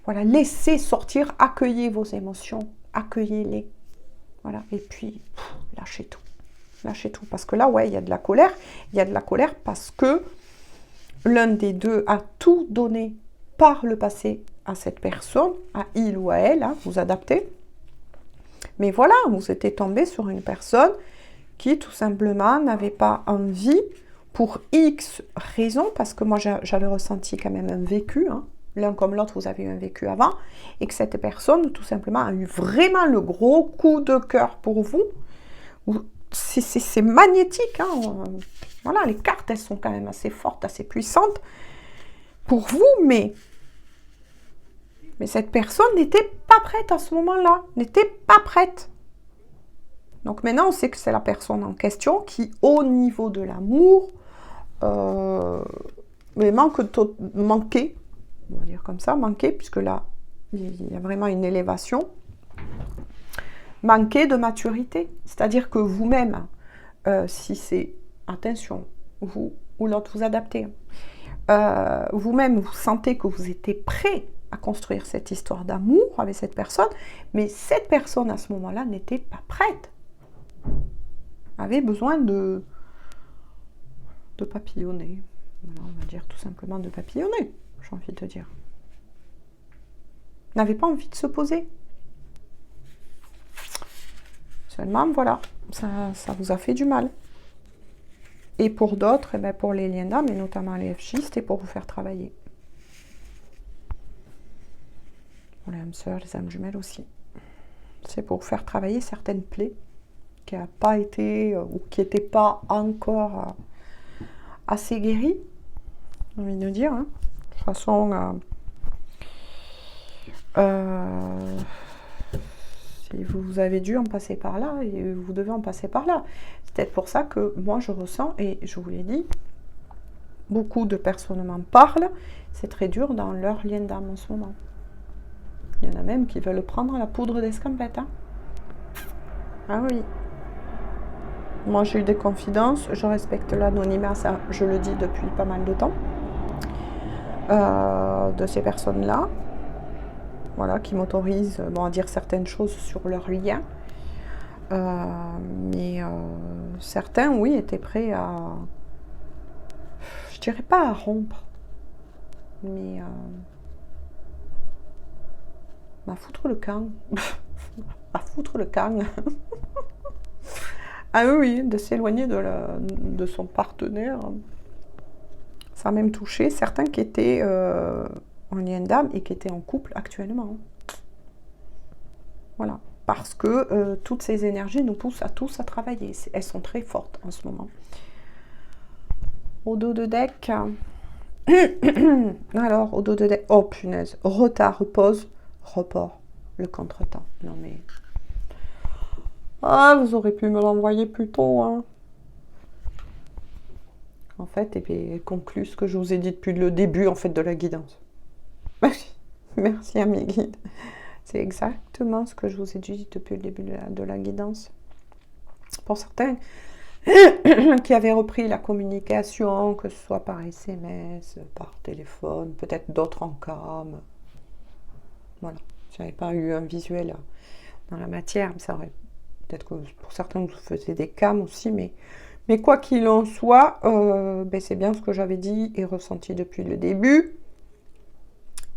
Voilà, laissez sortir, accueillez vos émotions, accueillez-les. Voilà, et puis lâchez tout. Lâchez tout. Parce que là, ouais, il y a de la colère. Il y a de la colère parce que l'un des deux a tout donné par le passé à cette personne, à il ou à elle, hein, vous adaptez. Mais voilà, vous étiez tombé sur une personne qui tout simplement n'avait pas envie, pour X raisons, parce que moi j'avais ressenti quand même un vécu, hein, l'un comme l'autre vous avez eu un vécu avant, et que cette personne tout simplement a eu vraiment le gros coup de cœur pour vous. C'est magnétique, hein. Voilà, les cartes elles sont quand même assez fortes, assez puissantes pour vous, mais cette personne n'était pas prête à ce moment-là, n'était pas prête. Donc maintenant, on sait que c'est la personne en question qui, au niveau de l'amour, manquait, on va dire comme ça, manquait, puisque là, il y a vraiment une élévation, manquait de maturité. C'est-à-dire que vous-même, si c'est, attention, vous ou l'autre, vous adaptez, vous-même, vous sentez que vous étiez prêt à construire cette histoire d'amour avec cette personne, mais cette personne, à ce moment-là, n'était pas prête. Avait besoin de papillonner. Voilà, on va dire tout simplement de papillonner, j'ai envie de dire. N'avait pas envie de se poser. Seulement, voilà, ça vous a fait du mal. Et pour d'autres, eh bien, pour les liens d'âme, et notamment les FJ, c'était pour vous faire travailler. Pour les âmes sœurs, les âmes jumelles aussi. C'est pour vous faire travailler certaines plaies qui n'a pas été, ou qui n'étaient pas encore assez guéries, j'ai envie de dire. Hein. De toute façon, si vous avez dû en passer par là, et vous devez en passer par là. C'est peut-être pour ça que moi je ressens, et je vous l'ai dit, beaucoup de personnes m'en parlent, c'est très dur dans leur lien d'âme en ce moment. Il y en a même qui veulent prendre la poudre d'escampette. Hein. Ah oui. Moi, j'ai eu des confidences, je respecte l'anonymat, ça, je le dis depuis pas mal de temps, de ces personnes-là, voilà, qui m'autorisent à dire certaines choses sur leur lien. Mais certains, oui, étaient prêts à, je dirais pas à rompre, mais à foutre le camp. À foutre le camp. Ah oui, de s'éloigner de son partenaire. Ça a même touché certains qui étaient en lien d'âme et qui étaient en couple actuellement. Voilà. Parce que toutes ces énergies nous poussent à tous à travailler. Elles sont très fortes en ce moment. Au dos de deck. Alors, au dos de deck. Oh punaise. Retard, pause, report. Le contretemps. Non mais... Ah, vous aurez pu me l'envoyer plus tôt, hein. En fait, et puis conclut ce que je vous ai dit depuis le début, en fait, de la guidance. Merci à mes guides. C'est exactement ce que je vous ai dit depuis le début de la guidance. Pour certains qui avaient repris la communication, que ce soit par SMS, par téléphone, peut-être d'autres en cam. Voilà. Si j'avais pas eu un visuel dans la matière, ça aurait... Peut-être que pour certains, vous faisiez des cams aussi, mais quoi qu'il en soit, c'est bien ce que j'avais dit et ressenti depuis le début.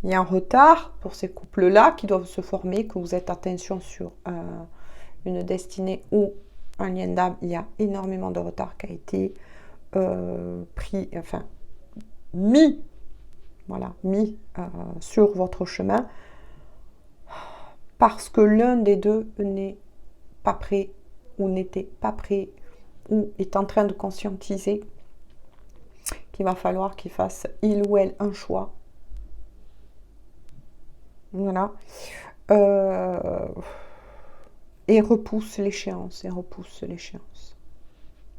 Il y a un retard pour ces couples-là qui doivent se former, que vous êtes attention sur une destinée ou un lien d'âme, il y a énormément de retard qui a été pris, enfin, mis, voilà, mis sur votre chemin parce que l'un des deux n'est pas prêt ou n'était pas prêt ou est en train de conscientiser qu'il va falloir qu'il fasse, il ou elle, un choix. Voilà. Et repousse l'échéance,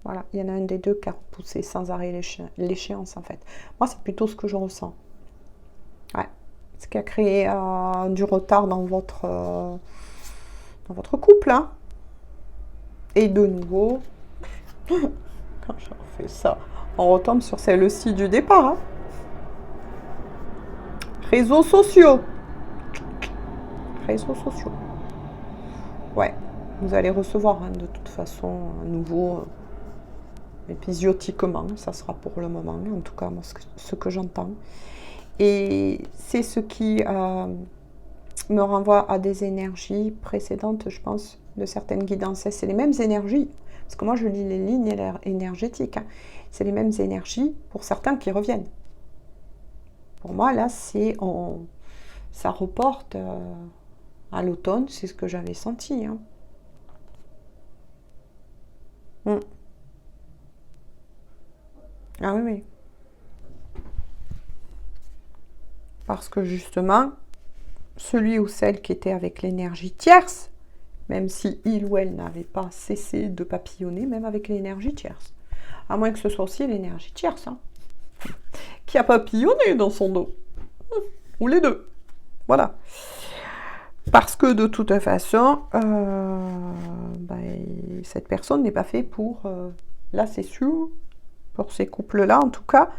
Voilà, il y en a un des deux qui a repoussé sans arrêt l'échéance, en fait. Moi, c'est plutôt ce que je ressens. Ouais. Ce qui a créé du retard dans votre couple. Hein. Et de nouveau, quand je refais ça, on retombe sur celle-ci du départ. Hein. Réseaux sociaux. Ouais, vous allez recevoir de toute façon un nouveau épisodiquement, ça sera pour le moment, en tout cas moi, ce que j'entends. Et c'est ce qui me renvoie à des énergies précédentes, je pense, de certaines guides ancêtres. C'est les mêmes énergies, parce que moi je lis les lignes énergétiques, hein. C'est les mêmes énergies pour certains qui reviennent. Pour moi, là, ça reporte à l'automne, c'est ce que j'avais senti. Hein. Ah oui, oui. Parce que justement, celui ou celle qui était avec l'énergie tierce, même si il ou elle n'avait pas cessé de papillonner, même avec l'énergie tierce, à moins que ce soit aussi l'énergie tierce, hein, qui a papillonné dans son dos, ou les deux, voilà. Parce que de toute façon, cette personne n'est pas faite pour, là c'est sûr, pour ces couples-là en tout cas,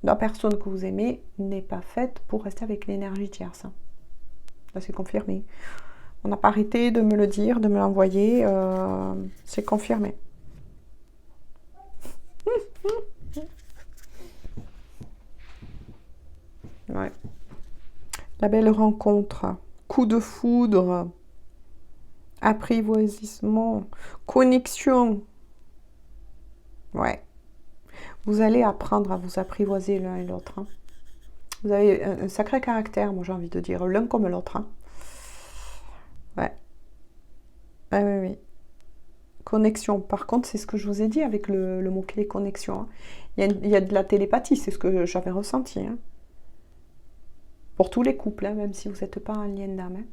la personne que vous aimez n'est pas faite pour rester avec l'énergie tierce. Hein. Là c'est confirmé. On n'a pas arrêté de me le dire, de me l'envoyer, c'est confirmé. Ouais. La belle rencontre, coup de foudre, apprivoisissement, connexion. Ouais. Vous allez apprendre à vous apprivoiser l'un et l'autre. Hein. Vous avez un sacré caractère, moi j'ai envie de dire, l'un comme l'autre. Hein. Ouais. Ah oui, oui. Connexion. Par contre, c'est ce que je vous ai dit avec le mot-clé connexion. Hein. Il y a de la télépathie, c'est ce que j'avais ressenti. Hein. Pour tous les couples, hein, même si vous n'êtes pas en lien d'âme. Hein.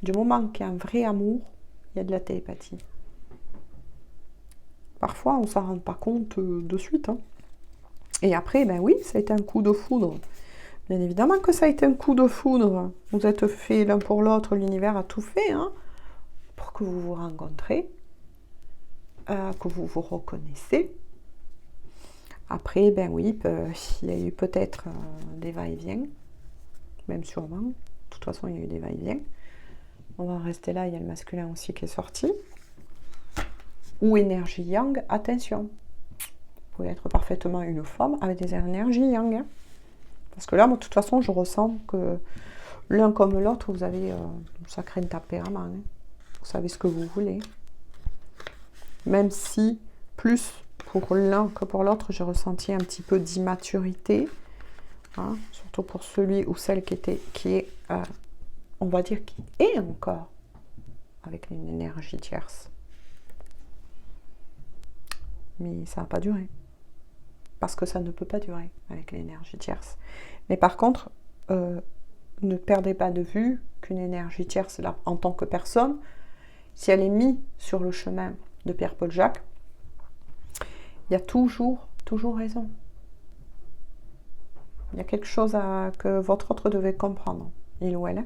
Du moment qu'il y a un vrai amour, il y a de la télépathie. Parfois, on ne s'en rend pas compte de suite. Hein. Et après, ben oui, ça a été un coup de foudre. Bien évidemment que ça a été un coup de foudre. Vous êtes faits l'un pour l'autre, l'univers a tout fait hein, pour que vous vous rencontrez, que vous vous reconnaissez. Après, ben oui, il y a eu peut-être des va-et-vient, même sûrement. De toute façon, il y a eu des va-et-vient. On va rester là, il y a le masculin aussi qui est sorti. Ou énergie yang, attention. Vous pouvez être parfaitement une femme avec des énergies yang. Hein. Parce que là, moi, de toute façon, je ressens que l'un comme l'autre, vous avez un sacré tempérament. Hein. Vous savez ce que vous voulez. Même si, plus pour l'un que pour l'autre, j'ai ressenti un petit peu d'immaturité. Hein, surtout pour celui ou celle qui est, on va dire, qui est encore avec une énergie tierce. Mais ça n'a pas duré. Parce que ça ne peut pas durer avec l'énergie tierce. Mais par contre, ne perdez pas de vue qu'une énergie tierce, là, en tant que personne, si elle est mise sur le chemin de Pierre-Paul Jacques, il y a toujours raison. Il y a quelque chose que votre autre devait comprendre, il ou elle,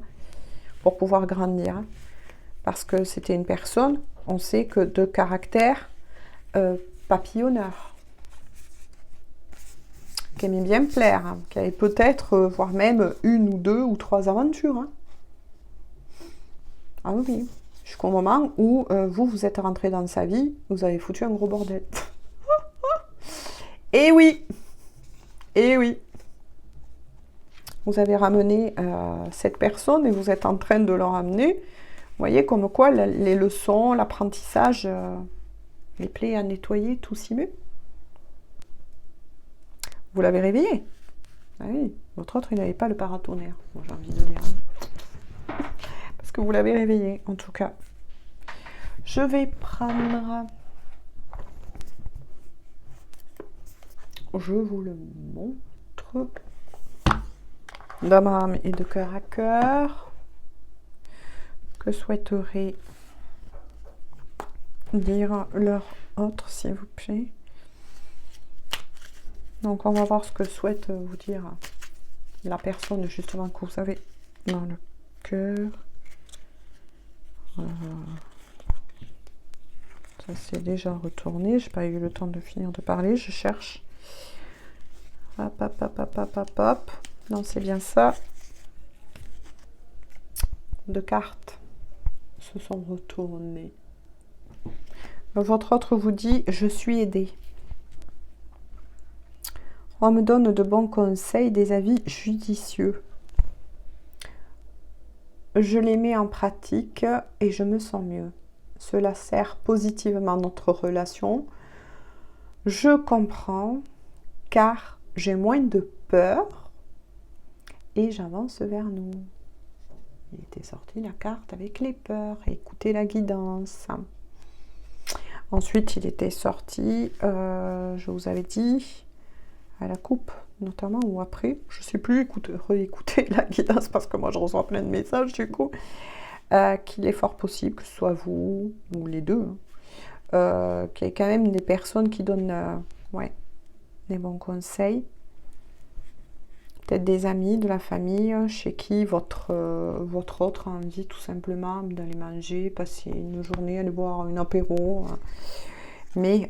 pour pouvoir grandir. Parce que c'était une personne, on sait que de caractère papillonneur, qui aimait bien plaire, hein, qui avait peut-être, voire même, 1 ou 2 ou 3 aventures. Hein. Ah oui, jusqu'au moment où vous êtes rentré dans sa vie, vous avez foutu un gros bordel. Et oui, vous avez ramené cette personne et vous êtes en train de le ramener voyez, comme quoi les leçons, l'apprentissage, les plaies à nettoyer, tout s'y met. Vous l'avez réveillé. Ah oui, votre autre, il n'avait pas le paratonnerre. Bon, j'ai envie de dire. Parce que vous l'avez réveillé, en tout cas. Je vais prendre... Je vous le montre. D'âme à âme et de cœur à cœur. Que souhaiterait dire leur autre, s'il vous plaît. Donc, on va voir ce que souhaite vous dire la personne, justement, que vous avez dans le cœur. Ça s'est déjà retourné. J'ai pas eu le temps de finir de parler. Je cherche. Hop, hop, hop, hop, hop, hop, hop. Non, c'est bien ça. Deux cartes se sont retournées. Votre autre vous dit, je suis aidé. On me donne de bons conseils, des avis judicieux. Je les mets en pratique et je me sens mieux. Cela sert positivement notre relation. Je comprends car j'ai moins de peur et j'avance vers nous. Il était sorti la carte avec les peurs. Écoutez la guidance. Ensuite, il était sorti, je vous avais dit, à la coupe, notamment, ou après, je ne sais plus, réécoutez la guidance, parce que moi, je reçois plein de messages, du coup, qu'il est fort possible que ce soit vous, ou les deux, qu'il y ait quand même des personnes qui donnent des bons conseils. Peut-être des amis, de la famille, chez qui votre autre a envie tout simplement d'aller manger, passer une journée, aller boire un apéro. Mais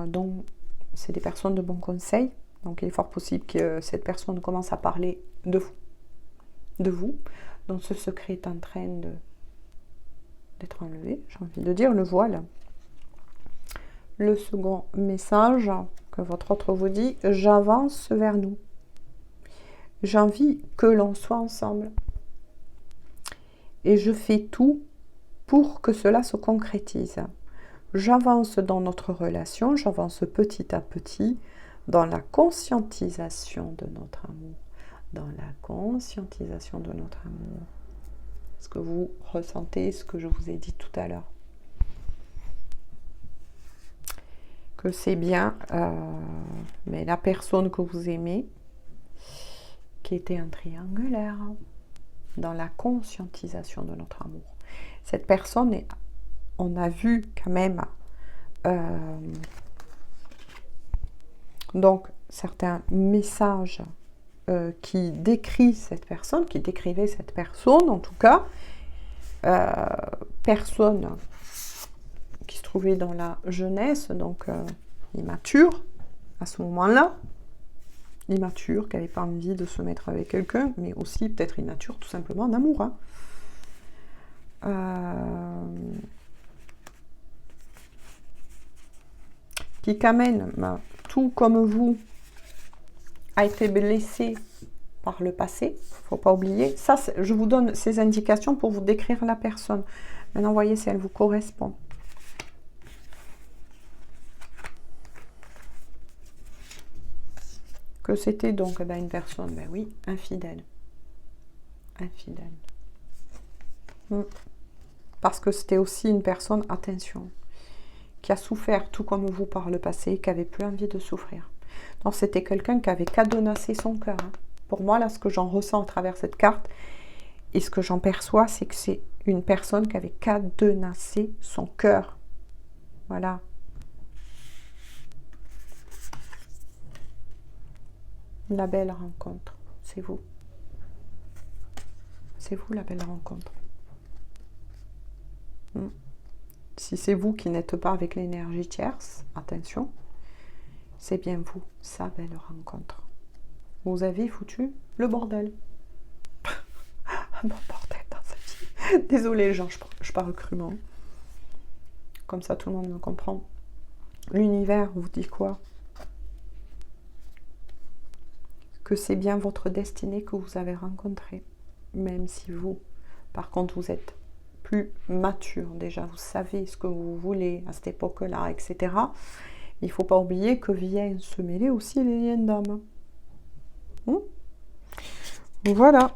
donc, c'est des personnes de bons conseils. Donc, il est fort possible que cette personne commence à parler de vous. De vous. Donc, ce secret est en train d'être enlevé. J'ai envie de dire le voile. Le second message que votre autre vous dit, j'avance vers nous. J'ai envie que l'on soit ensemble. Et je fais tout pour que cela se concrétise. J'avance dans notre relation, j'avance petit à petit dans la conscientisation de notre amour. Dans la conscientisation de notre amour. Est-ce que vous ressentez ce que je vous ai dit tout à l'heure? Que c'est bien, mais la personne que vous aimez, qui était un triangulaire, dans la conscientisation de notre amour. Cette personne, on a vu quand même donc certains messages qui décrivent cette personne, qui décrivaient cette personne en tout cas, personne qui se trouvait dans la jeunesse, donc immature à ce moment-là, immature, qui n'avait pas envie de se mettre avec quelqu'un, mais aussi peut-être immature tout simplement en amour. Qui quand même, tout comme vous, a été blessé par le passé, il ne faut pas oublier. Ça, je vous donne ces indications pour vous décrire la personne. Maintenant, voyez si elle vous correspond. Que c'était donc une personne, ben oui, infidèle. Infidèle. Parce que c'était aussi une personne, attention, qui a souffert tout comme vous par le passé, qui n'avait plus envie de souffrir. Donc c'était quelqu'un qui avait cadenassé son cœur. Pour moi, là, ce que j'en ressens à travers cette carte, et ce que j'en perçois, c'est que c'est une personne qui avait cadenassé son cœur. Voilà. La belle rencontre, c'est vous. C'est vous la belle rencontre. Si c'est vous qui n'êtes pas avec l'énergie tierce, attention, c'est bien vous, sa belle rencontre. Vous avez foutu le bordel. Un bon bordel dans sa vie. Désolée, les gens, je parle crûment. Comme ça, tout le monde me comprend. L'univers vous dit quoi? Que c'est bien votre destinée que vous avez rencontrée. Même si vous, par contre, vous êtes plus mature déjà. Vous savez ce que vous voulez à cette époque-là, etc. Il ne faut pas oublier que viennent se mêler aussi les liens d'âme. Voilà.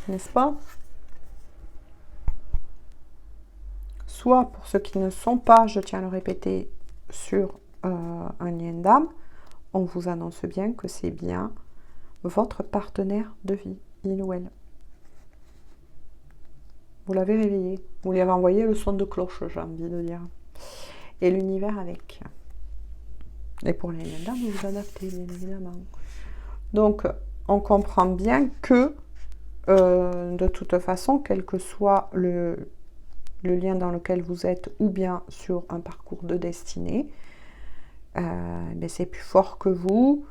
N'est-ce pas? Soit pour ceux qui ne sont pas, je tiens à le répéter, sur un lien d'âme, on vous annonce bien que c'est bien votre partenaire de vie, il ou elle. Vous l'avez réveillé, vous lui avez envoyé le son de cloche, j'ai envie de dire. Et l'univers avec. Et pour les liens d'âme, vous vous adaptez, bien évidemment. Donc, on comprend bien que, de toute façon, quel que soit le lien dans lequel vous êtes, ou bien sur un parcours de destinée, c'est plus fort que vous,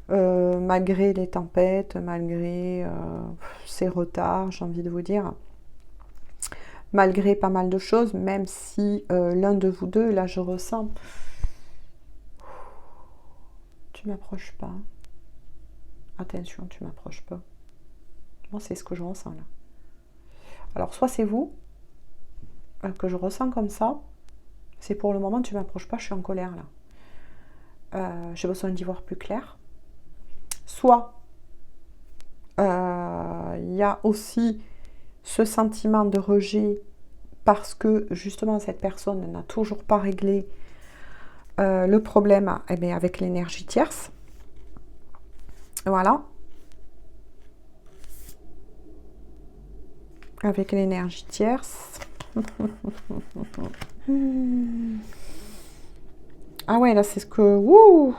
malgré les tempêtes, malgré ces retards, j'ai envie de vous dire, malgré pas mal de choses, même si l'un de vous deux, là je ressens, tu m'approches pas, attention, tu m'approches pas. Moi c'est ce que je ressens là. Alors soit c'est vous, que je ressens comme ça, c'est pour le moment tu m'approches pas, je suis en colère là. J'ai besoin d'y voir plus clair. Soit il y a aussi ce sentiment de rejet parce que justement cette personne n'a toujours pas réglé le problème avec l'énergie tierce. Voilà. Avec l'énergie tierce. Ah ouais, là c'est ce que... Vous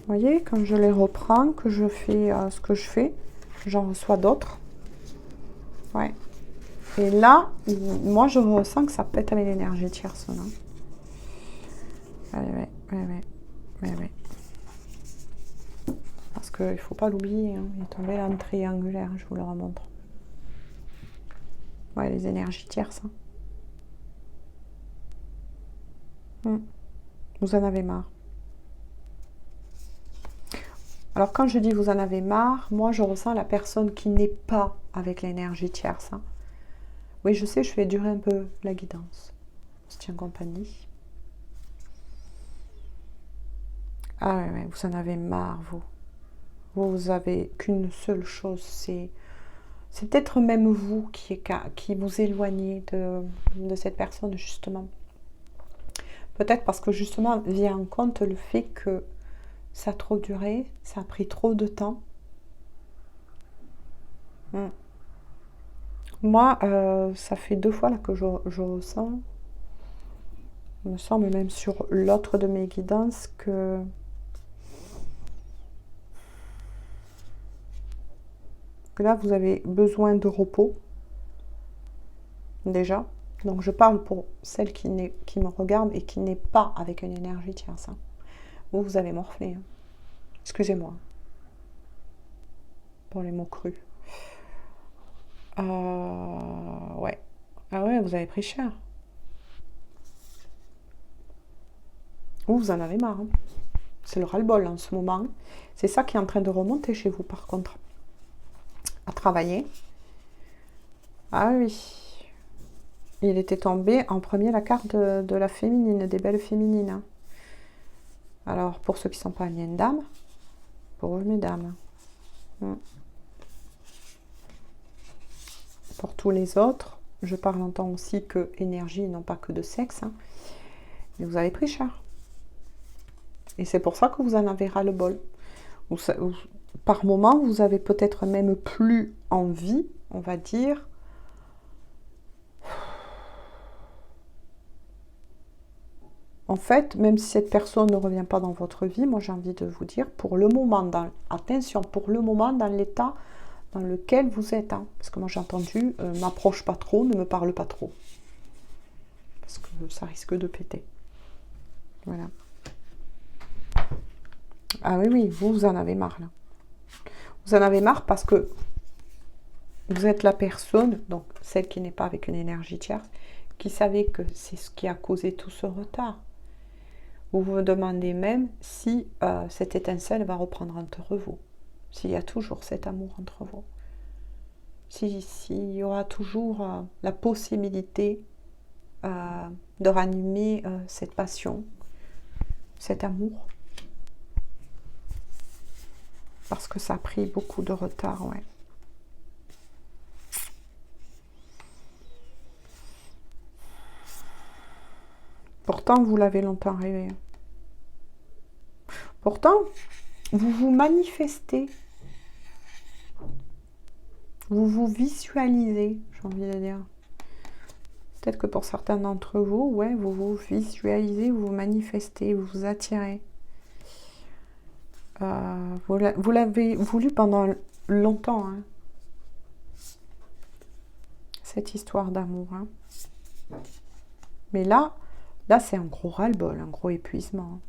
voyez, quand je les reprends, que je fais ce que je fais, j'en reçois d'autres. Ouais. Et là, moi je ressens que ça pète avec l'énergie tierce. Ouais. Parce qu'il ne faut pas l'oublier, hein. Il est tombé là en triangulaire, je vous le remontre. Ouais, les énergies tierces. Vous en avez marre. Alors quand je dis vous en avez marre, moi je ressens la personne qui n'est pas avec l'énergie tierce. Oui, je sais, je fais durer un peu la guidance. On se tient compagnie. Ah ouais, vous en avez marre, vous. Vous avez qu'une seule chose, c'est peut-être même vous qui vous éloignez de cette personne, justement. Peut-être parce que, justement, vient en compte le fait que ça a trop duré, ça a pris trop de temps. Moi, ça fait 2 fois là, que je ressens, il me semble même sur l'autre de mes guidances, que là, vous avez besoin de repos, déjà. Donc, je parle pour celle qui me regarde et qui n'est pas avec une énergie tierce. Vous avez morflé. Excusez-moi pour les mots crus. Ouais. Ah ouais, vous avez pris cher. Vous en avez marre. C'est le ras-le-bol en ce moment. C'est ça qui est en train de remonter chez vous, par contre. À travailler. Ah oui. Il était tombé en premier la carte de la féminine, des belles féminines. Alors, pour ceux qui ne sont pas liens d'âme, pour eux, mesdames. Pour tous les autres, je parle en tant aussi que énergie, non pas que de sexe. Mais vous avez pris cher. Et c'est pour ça que vous en avez ras-le-bol. Par moment, vous avez peut-être même plus envie, on va dire. En fait, même si cette personne ne revient pas dans votre vie, moi j'ai envie de vous dire, pour le moment, attention, pour le moment, dans l'état dans lequel vous êtes. Parce que moi j'ai entendu, m'approche pas trop, ne me parle pas trop. Parce que ça risque de péter. Voilà. Ah oui, vous en avez marre là. Vous en avez marre parce que vous êtes la personne, donc celle qui n'est pas avec une énergie tierce, qui savait que c'est ce qui a causé tout ce retard. Vous vous demandez même si cette étincelle va reprendre entre vous, s'il y a toujours cet amour entre vous, s'il y aura toujours la possibilité de ranimer cette passion, cet amour. Parce que ça a pris beaucoup de retard, ouais. Pourtant, vous l'avez longtemps rêvé. Pourtant, vous vous manifestez. Vous vous visualisez, j'ai envie de dire. Peut-être que pour certains d'entre vous, ouais, vous vous visualisez, vous vous manifestez, vous vous attirez. Vous l'avez voulu pendant longtemps, hein, cette histoire d'amour. Hein. Mais là c'est un gros ras-le-bol, un gros épuisement.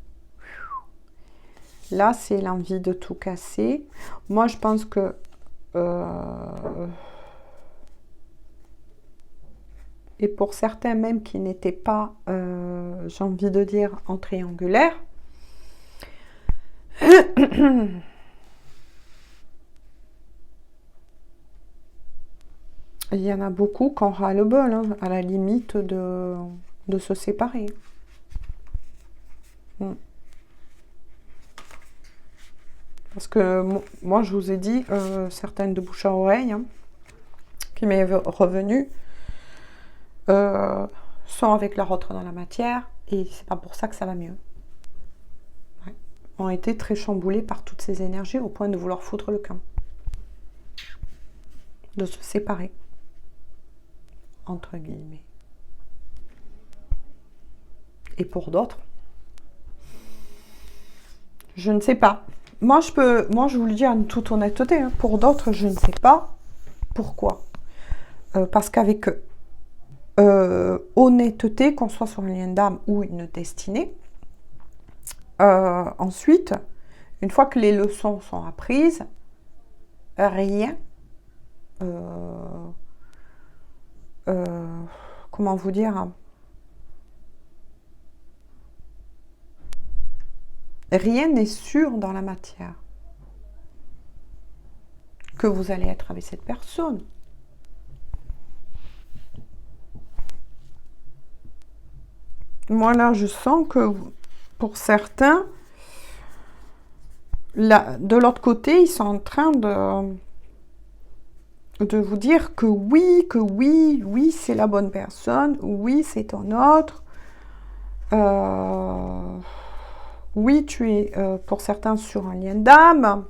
Là, c'est l'envie de tout casser. Moi, je pense que et pour certains même qui n'étaient pas, j'ai envie de dire, en triangulaire, il y en a beaucoup qui ont ras-le-bol, hein, à la limite de se séparer. Parce que moi, je vous ai dit, certaines de bouche à oreille, hein, qui m'est revenu, sont avec leur autre dans la matière, et c'est pas pour ça que ça va mieux. Ouais. Ont été très chamboulés par toutes ces énergies au point de vouloir foutre le camp. De se séparer. Entre guillemets. Et pour d'autres, je ne sais pas. Moi, je vous le dis en toute honnêteté, hein, pour d'autres, je ne sais pas pourquoi. Parce qu'avec honnêteté, qu'on soit sur un lien d'âme ou une destinée, ensuite, une fois que les leçons sont apprises, rien, comment vous dire, rien n'est sûr dans la matière que vous allez être avec cette personne. Moi, là, je sens que pour certains, là, de l'autre côté, ils sont en train de vous dire que oui, c'est la bonne personne, oui, c'est ton autre. Oui, tu es pour certains sur un lien d'âme,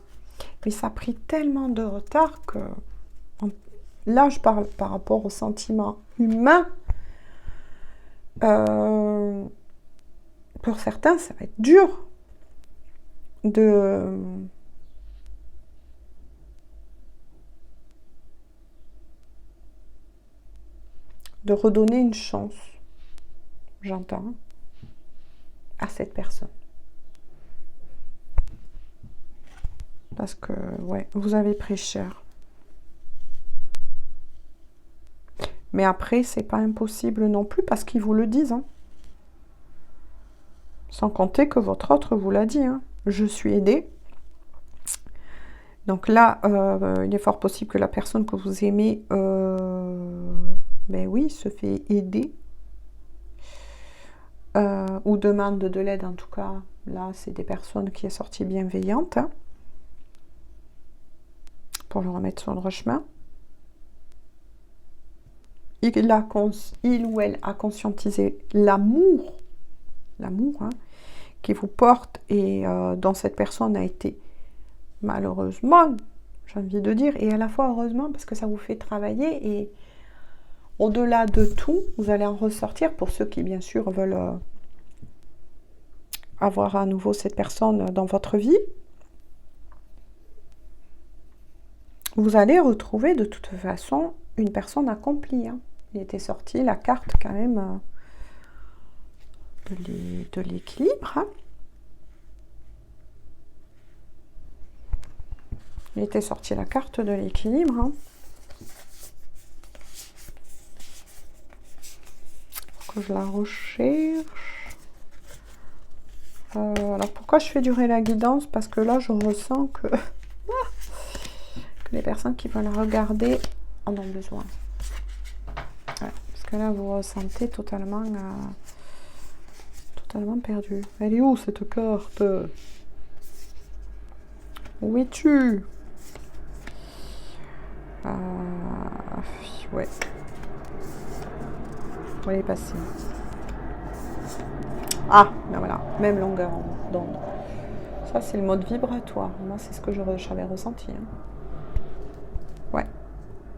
mais ça a pris tellement de retard que là, je parle par rapport au sentiment humain. Pour certains, ça va être dur de redonner une chance, j'entends, à cette personne. Parce que, ouais, vous avez pris cher. Mais après, c'est pas impossible non plus, parce qu'ils vous le disent. Hein. Sans compter que votre autre vous l'a dit. Hein. Je suis aidée. Donc là, il est fort possible que la personne que vous aimez, ben oui, se fait aider. Ou demande de l'aide, en tout cas. Là, c'est des personnes qui sont sorties bienveillantes. Hein, pour le remettre sur le chemin. Il ou elle a conscientisé l'amour, hein, qui vous porte et dont cette personne a été malheureusement, j'ai envie de dire, et à la fois heureusement parce que ça vous fait travailler et au-delà de tout, vous allez en ressortir pour ceux qui bien sûr veulent avoir à nouveau cette personne dans votre vie. Vous allez retrouver de toute façon une personne accomplie. Hein. Il était sorti la carte quand même de l'équilibre. Hein. Il était sorti la carte de l'équilibre. Hein. Faut que je la recherche. Alors pourquoi je fais durer la guidance? Parce que là je ressens que les personnes qui veulent regarder en ont besoin. Ouais, parce que là, vous vous ressentez totalement perdu. Elle est où cette carte? Où es-tu? Ouais. Où elle est passée? Ah, ben voilà, même longueur d'onde. Ça, c'est le mode vibratoire. Moi, c'est ce que j'avais ressenti. Hein. Ouais.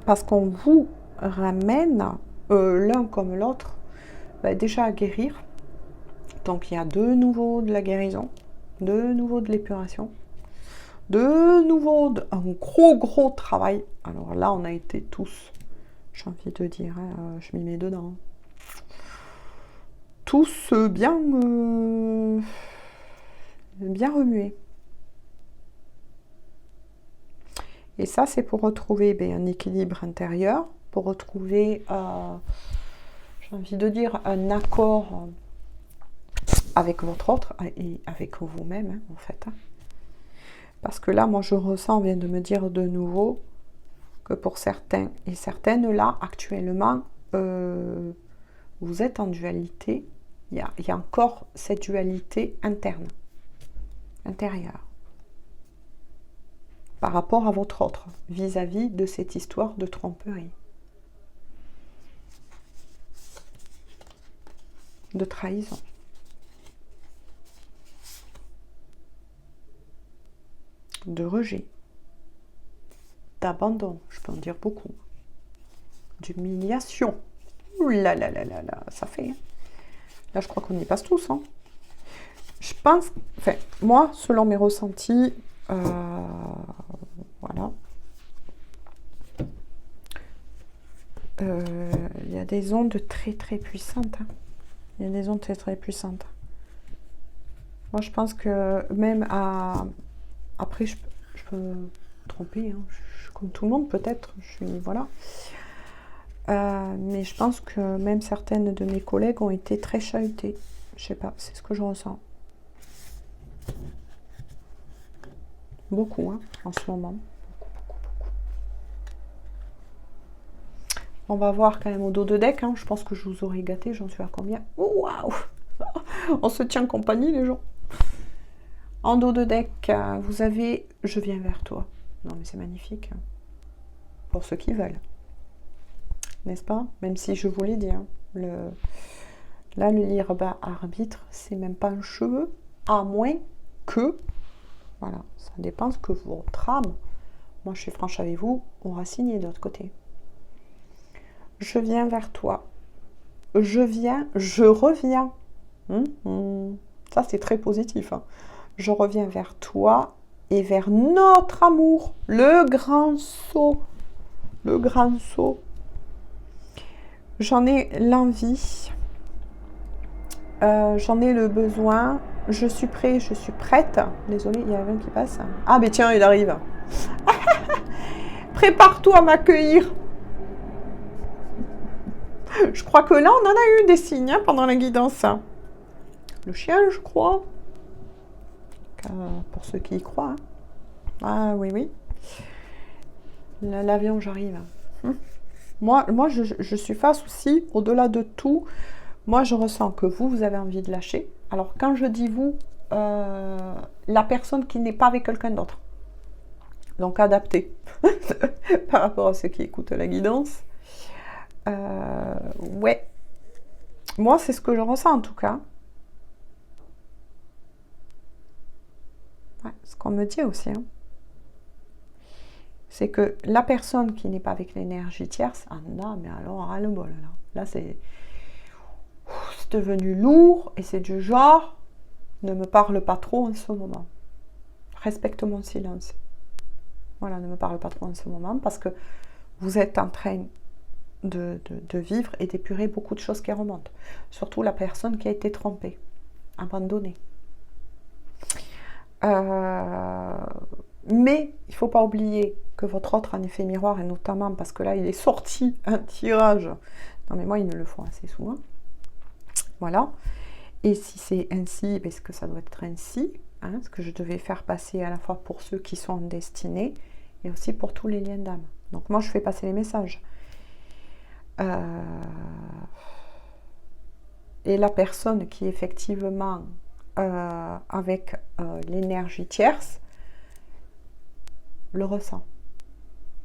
Parce qu'on vous ramène, l'un comme l'autre, déjà à guérir. Donc, il y a de nouveau de la guérison, de nouveau de l'épuration, de nouveau un gros travail. Alors là, on a été tous, j'ai envie de dire, hein, je m'y mets dedans. Tous bien remués. Et ça, c'est pour retrouver un équilibre intérieur, pour retrouver, j'ai envie de dire, un accord avec votre autre et avec vous-même, hein, en fait. Parce que là, moi, je ressens, on vient de me dire de nouveau, que pour certains et certaines, là, actuellement, vous êtes en dualité. Il y a encore cette dualité intérieure. Par rapport à votre autre, vis-à-vis de cette histoire de tromperie, de trahison, de rejet, d'abandon, je peux en dire beaucoup, d'humiliation. Ouh là là là là là, ça fait. Hein. Là, je crois qu'on y passe tous. Hein. Je pense, enfin, moi, selon mes ressentis, voilà. Il y a des ondes très puissantes. Hein. Il y a des ondes très puissantes. Moi, je pense que même après, je peux me tromper. Hein. Je suis comme tout le monde, peut-être. Voilà. Mais je pense que même certaines de mes collègues ont été très chahutées. Je sais pas, c'est ce que je ressens. Beaucoup, hein, en ce moment. Beaucoup. On va voir quand même au dos de deck. Hein. Je pense que je vous aurais gâté. J'en suis à combien? Waouh. On se tient compagnie, les gens. En dos de deck, vous avez « Je viens vers toi ». Non, mais c'est magnifique. Pour ceux qui veulent. N'est-ce pas? Même si je vous l'ai dit. Hein, là, le libre arbitre, c'est même pas un cheveu. À moins que... Voilà, ça dépend ce que votre âme, moi je suis franche avec vous, aura signé de l'autre côté. Je viens vers toi. Je reviens. Ça c'est très positif. Hein. Je reviens vers toi et vers notre amour. Le grand saut. Le grand saut. J'en ai l'envie. J'en ai le besoin. Je suis prêt, je suis prête. Désolée, il y a un qui passe. Ah, mais tiens, il arrive. Prépare-toi à m'accueillir. Je crois que là, on en a eu des signes hein, pendant la guidance. Le chien, je crois. Pour ceux qui y croient. Hein. Ah, oui. L'avion, j'arrive. Moi je suis face aussi, au-delà de tout. Moi, je ressens que vous avez envie de lâcher. Alors, quand je dis vous, la personne qui n'est pas avec quelqu'un d'autre. Donc, adapté par rapport à ceux qui écoutent la guidance. Ouais. Moi, c'est ce que je ressens en tout cas. Ouais, ce qu'on me dit aussi. Hein. C'est que la personne qui n'est pas avec l'énergie tierce, ah non, mais alors, ras le bol. Là c'est devenu lourd et c'est du genre, ne me parle pas trop en ce moment. Respecte mon silence. Voilà, ne me parle pas trop en ce moment parce que vous êtes en train de vivre et d'épurer beaucoup de choses qui remontent. Surtout la personne qui a été trompée, abandonnée. Mais il ne faut pas oublier que votre autre en effet miroir, et notamment parce que là, il est sorti un tirage. Non, mais moi, ils me le font assez souvent. Voilà. Et si c'est ainsi, parce que ça doit être ainsi, hein, ce que je devais faire passer à la fois pour ceux qui sont destinés et aussi pour tous les liens d'âme. Donc moi, je fais passer les messages. Et la personne qui effectivement avec l'énergie tierce le ressent.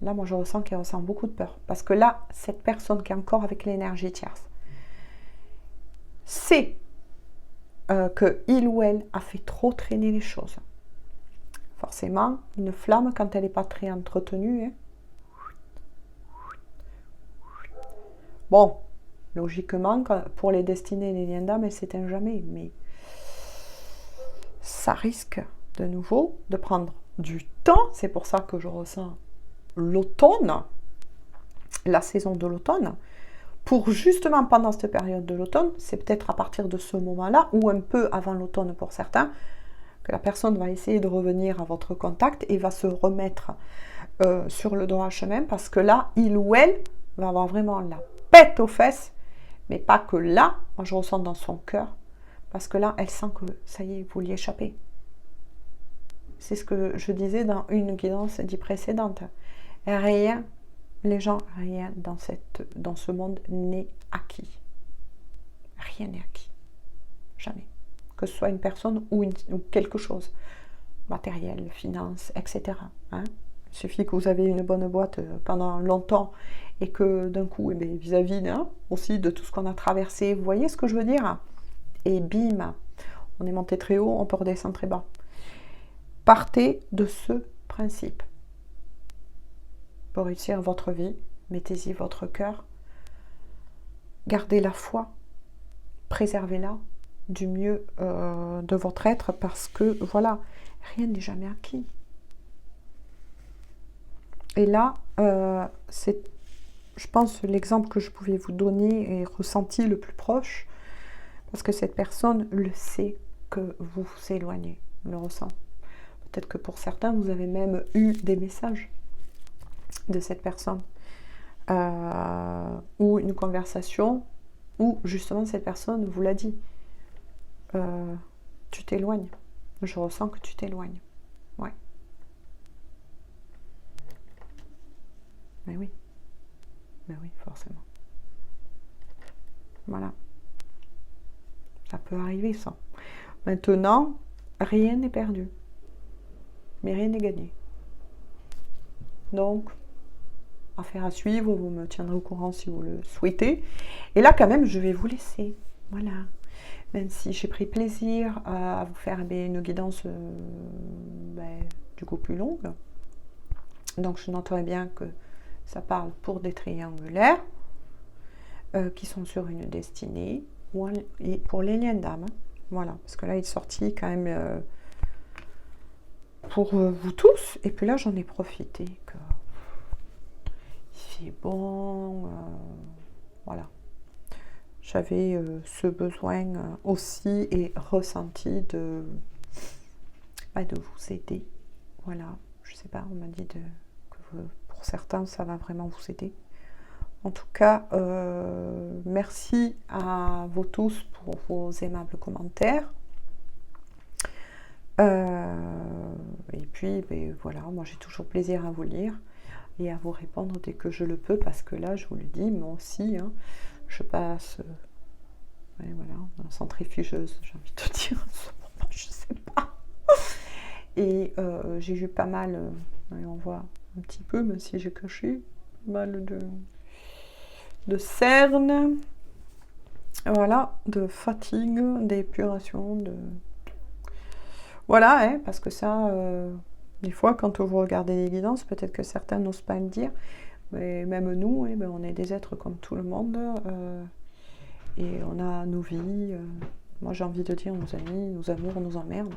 Là, moi, je ressens qu'elle ressent beaucoup de peur. Parce que là, cette personne qui est encore avec l'énergie tierce sait que il ou elle a fait trop traîner les choses. Forcément, une flamme, quand elle n'est pas très entretenue, hein. Bon, logiquement, pour les destinées et les liens d'âme, elle s'éteint jamais. Mais ça risque de nouveau de prendre du temps. C'est pour ça que je ressens l'automne, la saison de l'automne, pour justement pendant cette période de l'automne, c'est peut-être à partir de ce moment-là, ou un peu avant l'automne pour certains, que la personne va essayer de revenir à votre contact et va se remettre sur le droit chemin, parce que là, il ou elle va avoir vraiment la pète aux fesses, mais pas que là, moi je ressens dans son cœur, parce que là, elle sent que ça y est, vous lui échappez. C'est ce que je disais dans une guidance dit précédente. Rien, les gens, rien dans ce monde n'est acquis. Rien n'est acquis. Jamais. Que ce soit une personne ou quelque chose. Matériel, finance, etc. Hein? Il suffit que vous avez une bonne boîte pendant longtemps et que d'un coup, eh bien, vis-à-vis aussi de tout ce qu'on a traversé, vous voyez ce que je veux dire? Et bim, on est monté très haut, on peut redescendre très bas. Partez de ce principe. Pour réussir votre vie, mettez-y votre cœur, gardez la foi, préservez-la du mieux de votre être, parce que voilà, rien n'est jamais acquis. Et là, c'est, je pense, l'exemple que je pouvais vous donner et ressenti le plus proche, parce que cette personne le sait que vous vous éloignez, le ressent. Peut-être que pour certains, vous avez même eu des messages de cette personne, ou une conversation où justement cette personne vous l'a dit. Tu t'éloignes. Je ressens que tu t'éloignes. Ouais. Mais oui. Mais oui, forcément. Voilà. Ça peut arriver, ça. Maintenant, rien n'est perdu. Mais rien n'est gagné. Donc, affaire à suivre, vous me tiendrez au courant si vous le souhaitez. Et là, quand même, je vais vous laisser. Voilà. Même si j'ai pris plaisir à vous faire une guidance du coup plus longue. Donc, je noterai bien que ça parle pour des triangulaires qui sont sur une destinée, et pour les liens d'âme. Voilà, parce que là, il est sorti quand même pour vous tous. Et puis là, j'en ai profité que c'est bon. Voilà. J'avais ce besoin aussi et ressenti de vous aider. Voilà, je sais pas, on m'a dit que pour certains, ça va vraiment vous aider. En tout cas, merci à vous tous pour vos aimables commentaires. Et puis, voilà, moi j'ai toujours plaisir à vous lire et à vous répondre dès que je le peux, parce que là, je vous le dis, moi aussi, hein, je passe voilà, centrifugeuse, j'ai envie de dire, je sais pas. Et j'ai eu pas mal, on voit un petit peu, même si j'ai caché, pas mal de cernes, voilà, de fatigue, d'épuration, voilà, hein, parce que ça, des fois, quand vous regardez les guidances, peut-être que certains n'osent pas le dire, mais même nous, on est des êtres comme tout le monde, et on a nos vies, moi j'ai envie de dire nos amis, nos amours, nos emmerdes,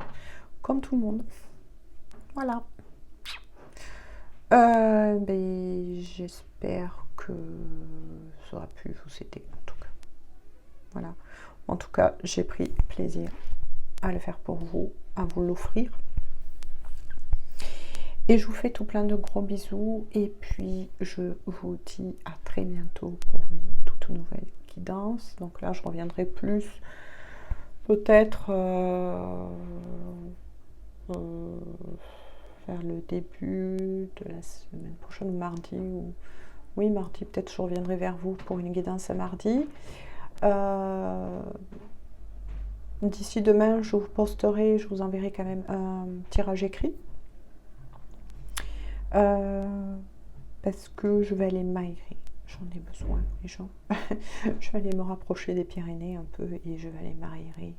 comme tout le monde. Voilà. J'espère que ça aura pu vous aider, en tout cas. Voilà. En tout cas, j'ai pris plaisir à le faire pour vous, à vous l'offrir. Et je vous fais tout plein de gros bisous. Et puis, je vous dis à très bientôt pour une toute nouvelle guidance. Donc là, je reviendrai plus, peut-être vers le début de la semaine prochaine, mardi, ou oui, mardi, peut-être je reviendrai vers vous pour une guidance à mardi. D'ici demain, je vous posterai, je vous enverrai quand même un tirage écrit. Parce que je vais aller m'aérer. J'en ai besoin, les gens. Je vais aller me rapprocher des Pyrénées un peu et je vais aller m'aérer.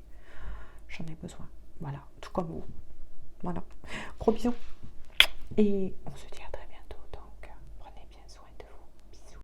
J'en ai besoin. Voilà, tout comme vous. Voilà. Gros bisous. Et on se dit